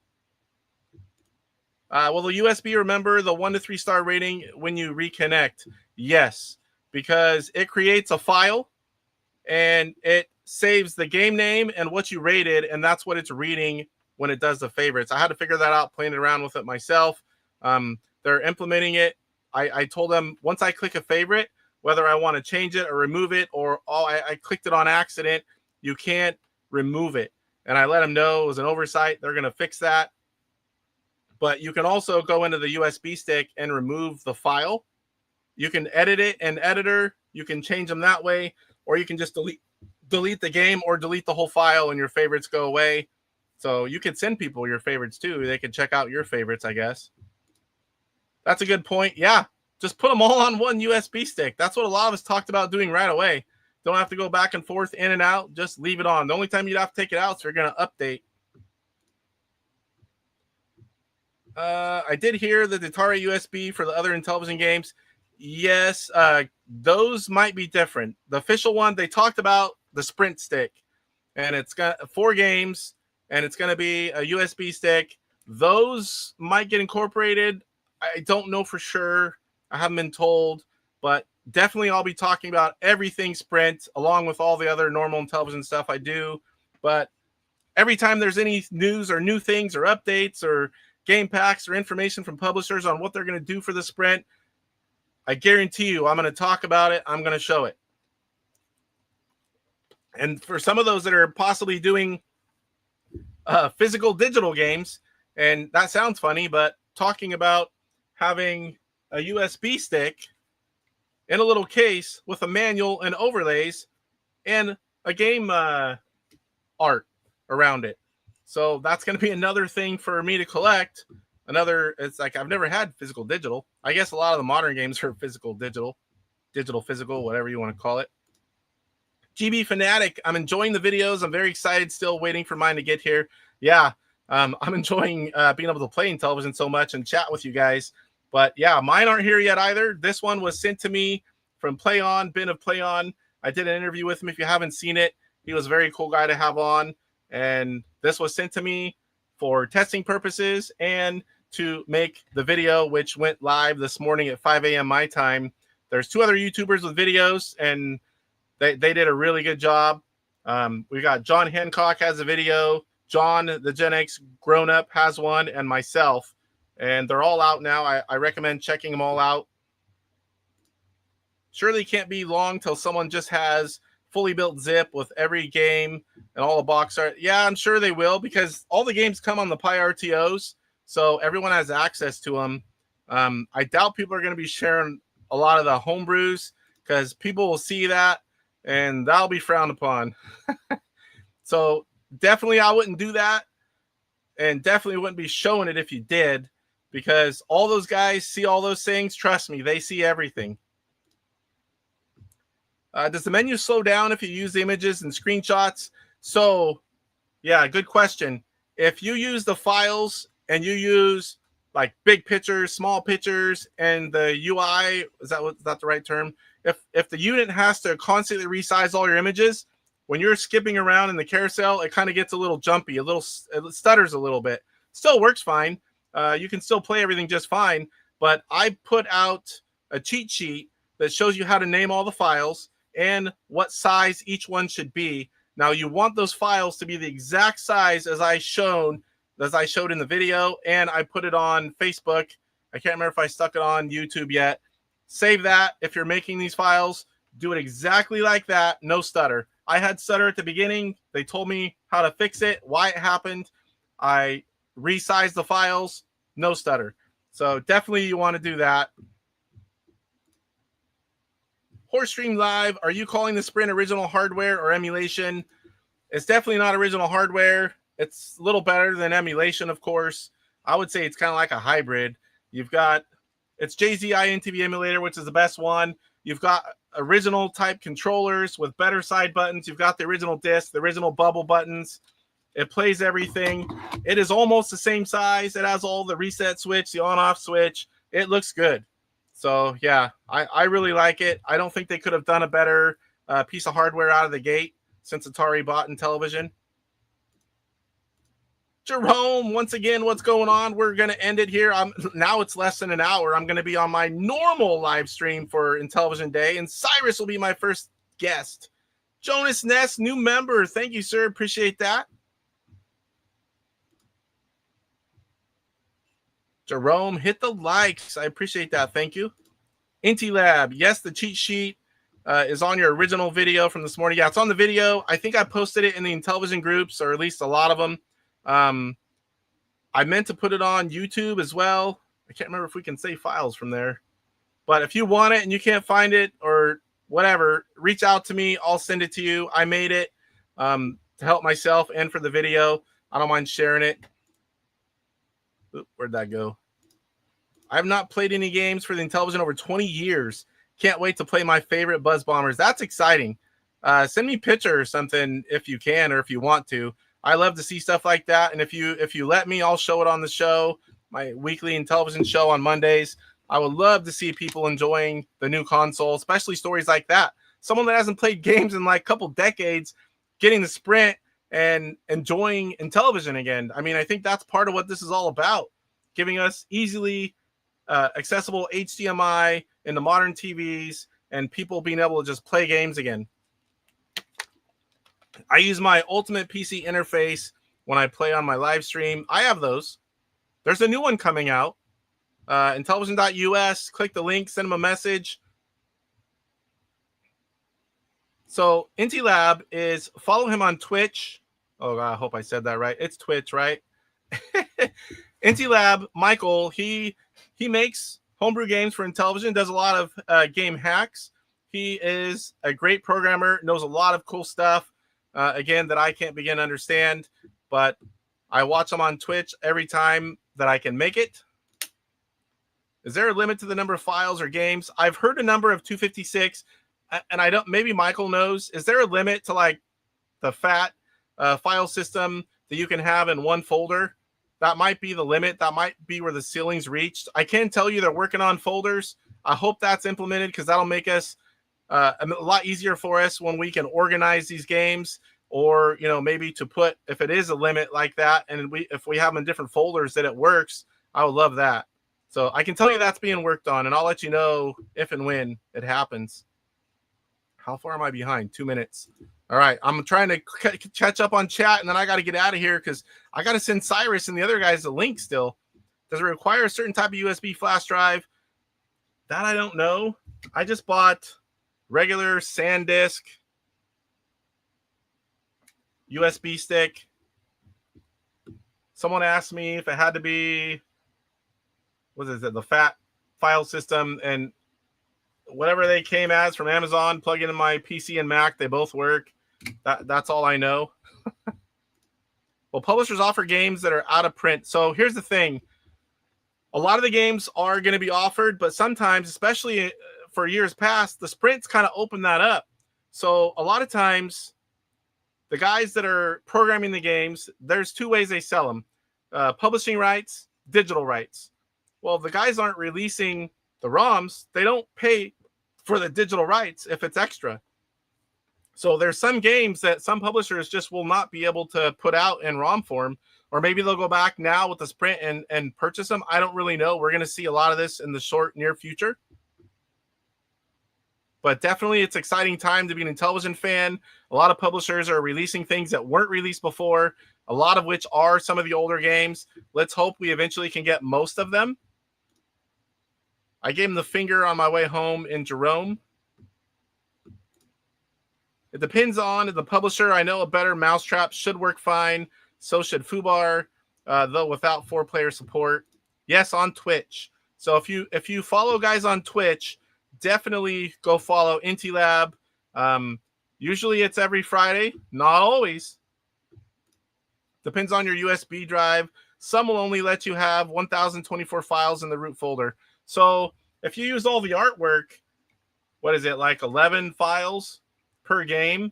Will the USB remember the 1 to 3 star rating when you reconnect? Yes, because it creates a file and it saves the game name and what you rated, and that's what it's reading when it does the favorites. I had to figure that out playing around with it myself. They're implementing it. I told them once I click a favorite, whether I want to change it or remove it, or I clicked it on accident, you can't remove it. And I let them know it was an oversight. They're going to fix that. But you can also go into the USB stick and remove the file. You can edit it in Editor. You can change them that way, or you can just delete the game or delete the whole file and your favorites go away. So you can send people your favorites too. They can check out your favorites, I guess. That's a good point. Yeah, just put them all on one USB stick. That's what a lot of us talked about doing right away. Don't have to go back and forth, in and out. Just leave it on. The only time you'd have to take it out is if you're going to update. I did hear that the Atari USB for the other Intellivision games. Yes, those might be different. The official one, they talked about the Sprint stick. And it's got 4 games, and it's going to be a USB stick. Those might get incorporated. I don't know for sure. I haven't been told. But definitely I'll be talking about everything Sprint, along with all the other normal Intellivision stuff I do. But every time there's any news or new things or updates or game packs or information from publishers on what they're going to do for the Sprint, I guarantee you I'm going to talk about it. I'm going to show it. And for some of those that are possibly doing physical digital games, and that sounds funny, but talking about having a USB stick in a little case with a manual and overlays and a game art around it. So that's going to be another thing for me to collect. It's like I've never had physical digital. I guess a lot of the modern games are physical digital, physical, whatever you want to call it. GB Fanatic, I'm enjoying the videos. I'm very excited, still waiting for mine to get here. Yeah, I'm enjoying being able to play Intellivision so much and chat with you guys. But yeah, mine aren't here yet either. This one was sent to me from Play On, Ben of Play On. I did an interview with him. If you haven't seen it, he was a very cool guy to have on. And this was sent to me for testing purposes and to make the video, which went live this morning at 5 a.m. my time. There's 2 other YouTubers with videos, and they did a really good job. We got John Hancock has a video. John, the Gen X grown-up, has one, and myself. And they're all out now. I recommend checking them all out. Surely can't be long till someone just has fully built zip with every game and all the box art. Yeah, I'm sure they will, because all the games come on the Pi RTOs, so everyone has access to them. I doubt people are going to be sharing a lot of the homebrews, because people will see that and that'll be frowned upon. So definitely I wouldn't do that, and definitely wouldn't be showing it if you did, because all those guys see all those things. Trust me, they see everything. Does the menu slow down if you use the images and screenshots? So, yeah, good question. If you use the files and you use like big pictures, small pictures, and the UI, is that the right term? If the unit has to constantly resize all your images, when you're skipping around in the carousel, it kind of gets a little jumpy, it stutters a little bit. Still works fine. You can still play everything just fine, but I put out a cheat sheet that shows you how to name all the files and what size each one should be. Now you want those files to be the exact size as I showed in the video, and I put it on Facebook. I can't remember if I stuck it on YouTube yet. Save that. If you're making these files, do it exactly like that. No stutter. I had stutter at the beginning. They told me how to fix it, why it happened. I resized the files. No stutter. So definitely you want to do that. Horse Stream Live, are you calling the Sprint original hardware or emulation? It's definitely not original hardware. It's a little better than emulation, of course. I would say it's kind of like a hybrid. You've got, it's JZI INTV emulator, which is the best one. You've got original type controllers with better side buttons. You've got the original disc, the original bubble buttons. It plays everything. It is almost the same size. It has all the reset switch, the on-off switch. It looks good. So, yeah, I really like it. I don't think they could have done a better piece of hardware out of the gate since Atari bought Intellivision. Jerome, once again, what's going on? We're going to end it here. Now it's less than an hour. I'm going to be on my normal live stream for Intellivision Day, and Cyrus will be my first guest. Jonas Ness, new member. Thank you, sir. Appreciate that. Jerome, hit the likes. I appreciate that. Thank you. IntiLab, yes, the cheat sheet is on your original video from this morning. Yeah, it's on the video. I think I posted it in the Intellivision groups, or at least a lot of them. I meant to put it on YouTube as well. I can't remember if we can save files from there. But if you want it and you can't find it or whatever, reach out to me. I'll send it to you. I made it to help myself and for the video. I don't mind sharing it. Oop, where'd that go? I have not played any games for the Intellivision over 20 years. Can't wait to play my favorite Buzz Bombers. That's exciting. Send me a picture or something if you can or if you want to. I love to see stuff like that. And if you let me, I'll show it on the show, my weekly Intellivision show on Mondays. I would love to see people enjoying the new console, especially stories like that. Someone that hasn't played games in like a couple decades, getting the Sprint and enjoying Intellivision again. I mean, I think that's part of what this is all about, giving us easily accessible HDMI in the modern TVs and people being able to just play games again. I use my Ultimate PC interface when I play on my live stream. I have those. There's a new one coming out. Intellivision.us. Click the link, send them a message. So IntiLab is, follow him on Twitch. Oh, God, I hope I said that right. It's Twitch, right? IntiLab, Michael, he makes homebrew games for Intellivision, does a lot of game hacks. He is a great programmer, knows a lot of cool stuff, again, that I can't begin to understand, but I watch him on Twitch every time that I can make it. Is there a limit to the number of files or games? I've heard a number of 256, and I don't, maybe Michael knows. Is there a limit to like the fat file system that you can have in one folder? That might be the limit. That might be where the ceiling's reached. I can tell you they're working on folders. I hope that's implemented because that'll make us a lot easier for us when we can organize these games, or, you know, maybe to put, if it is a limit like that, and if we have them in different folders that it works, I would love that. So I can tell you that's being worked on, and I'll let you know if and when it happens. How far am I behind? 2 minutes. All right, I'm trying to catch up on chat, and then I got to get out of here because I got to send Cyrus and the other guys the link still. Does it require a certain type of USB flash drive? That I don't know. I just bought regular SanDisk USB stick. Someone asked me if it had to be, what is it, the fat file system, and whatever they came as from Amazon, plug into my PC and Mac, they both work. That's all I know. Well, publishers offer games that are out of print. So here's the thing. A lot of the games are going to be offered, but sometimes, especially for years past, the sprints kind of open that up. So a lot of times, the guys that are programming the games, there's two ways they sell them. Publishing rights, digital rights. Well, the guys aren't releasing the ROMs. They don't pay for the digital rights if it's extra. So there's some games that some publishers just will not be able to put out in ROM form, or maybe they'll go back now with the sprint and purchase them. I don't really know. We're going to see a lot of this in the short, near future. But definitely it's exciting time to be an Intellivision fan. A lot of publishers are releasing things that weren't released before, a lot of which are some of the older games. Let's hope we eventually can get most of them. I gave him the finger on my way home in Jerome. It depends on the publisher. I know a better mousetrap should work fine. So should Fubar, though without 4-player support. Yes, on Twitch. So if you follow guys on Twitch, definitely go follow INTLab. Usually it's every Friday. Not always. Depends on your USB drive. Some will only let you have 1,024 files in the root folder. So if you use all the artwork, what is it, like 11 files per game?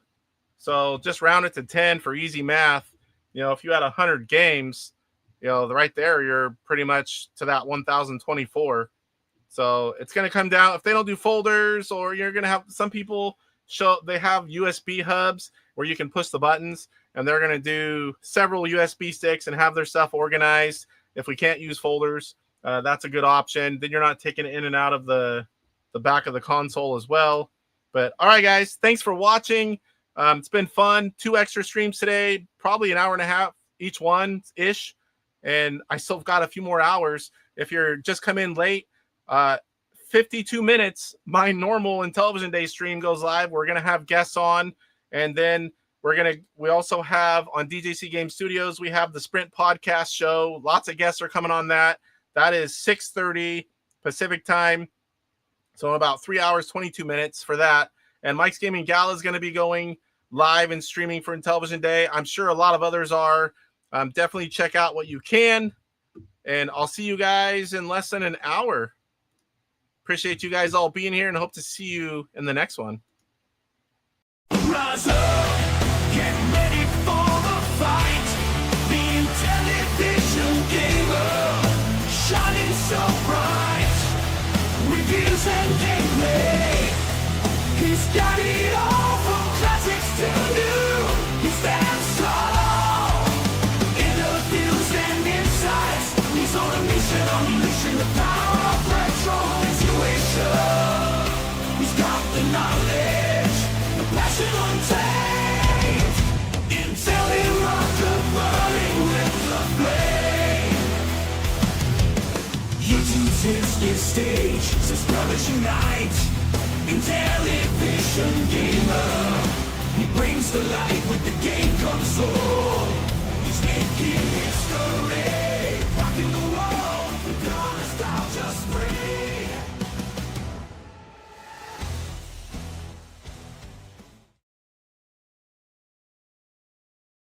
So just round it to 10 for easy math. You know, if you had 100 games, you know, right there, you're pretty much to that 1,024. So it's going to come down, if they don't do folders, or you're going to have some people they have USB hubs where you can push the buttons, and they're going to do several USB sticks and have their stuff organized. If we can't use folders, that's a good option. Then you're not taking it in and out of the back of the console as well. But all right, guys, thanks for watching. It's been fun. 2 extra streams today, probably an hour and a half each one-ish. And I still got a few more hours. If you're just come in late, 52 minutes, my normal Intellivision Day stream goes live. We're going to have guests on. And then we also have on DJC Game Studios, we have the Sprint podcast show. Lots of guests are coming on that. That is 6:30 Pacific time. So in about 3 hours, 22 minutes for that. And Mike's Gaming Gala is going to be going live and streaming for Intellivision Day. I'm sure a lot of others are. Definitely check out what you can. And I'll see you guys in less than an hour. Appreciate you guys all being here and hope to see you in the next one. Rise up, get ready for the fight. The Intellivision gamer, shining so bright. Reviews and gameplay, he's got it all from classics to new. He stands tall, interviews and insights. He's on a mission, unleashing the power of Bradshaw. He's got the knowledge, the passion untamed. Intellivision burning with the flame. YouTube's his stage, says brothers unite. Intellivision gamer, he brings the light with the game console. He's making history.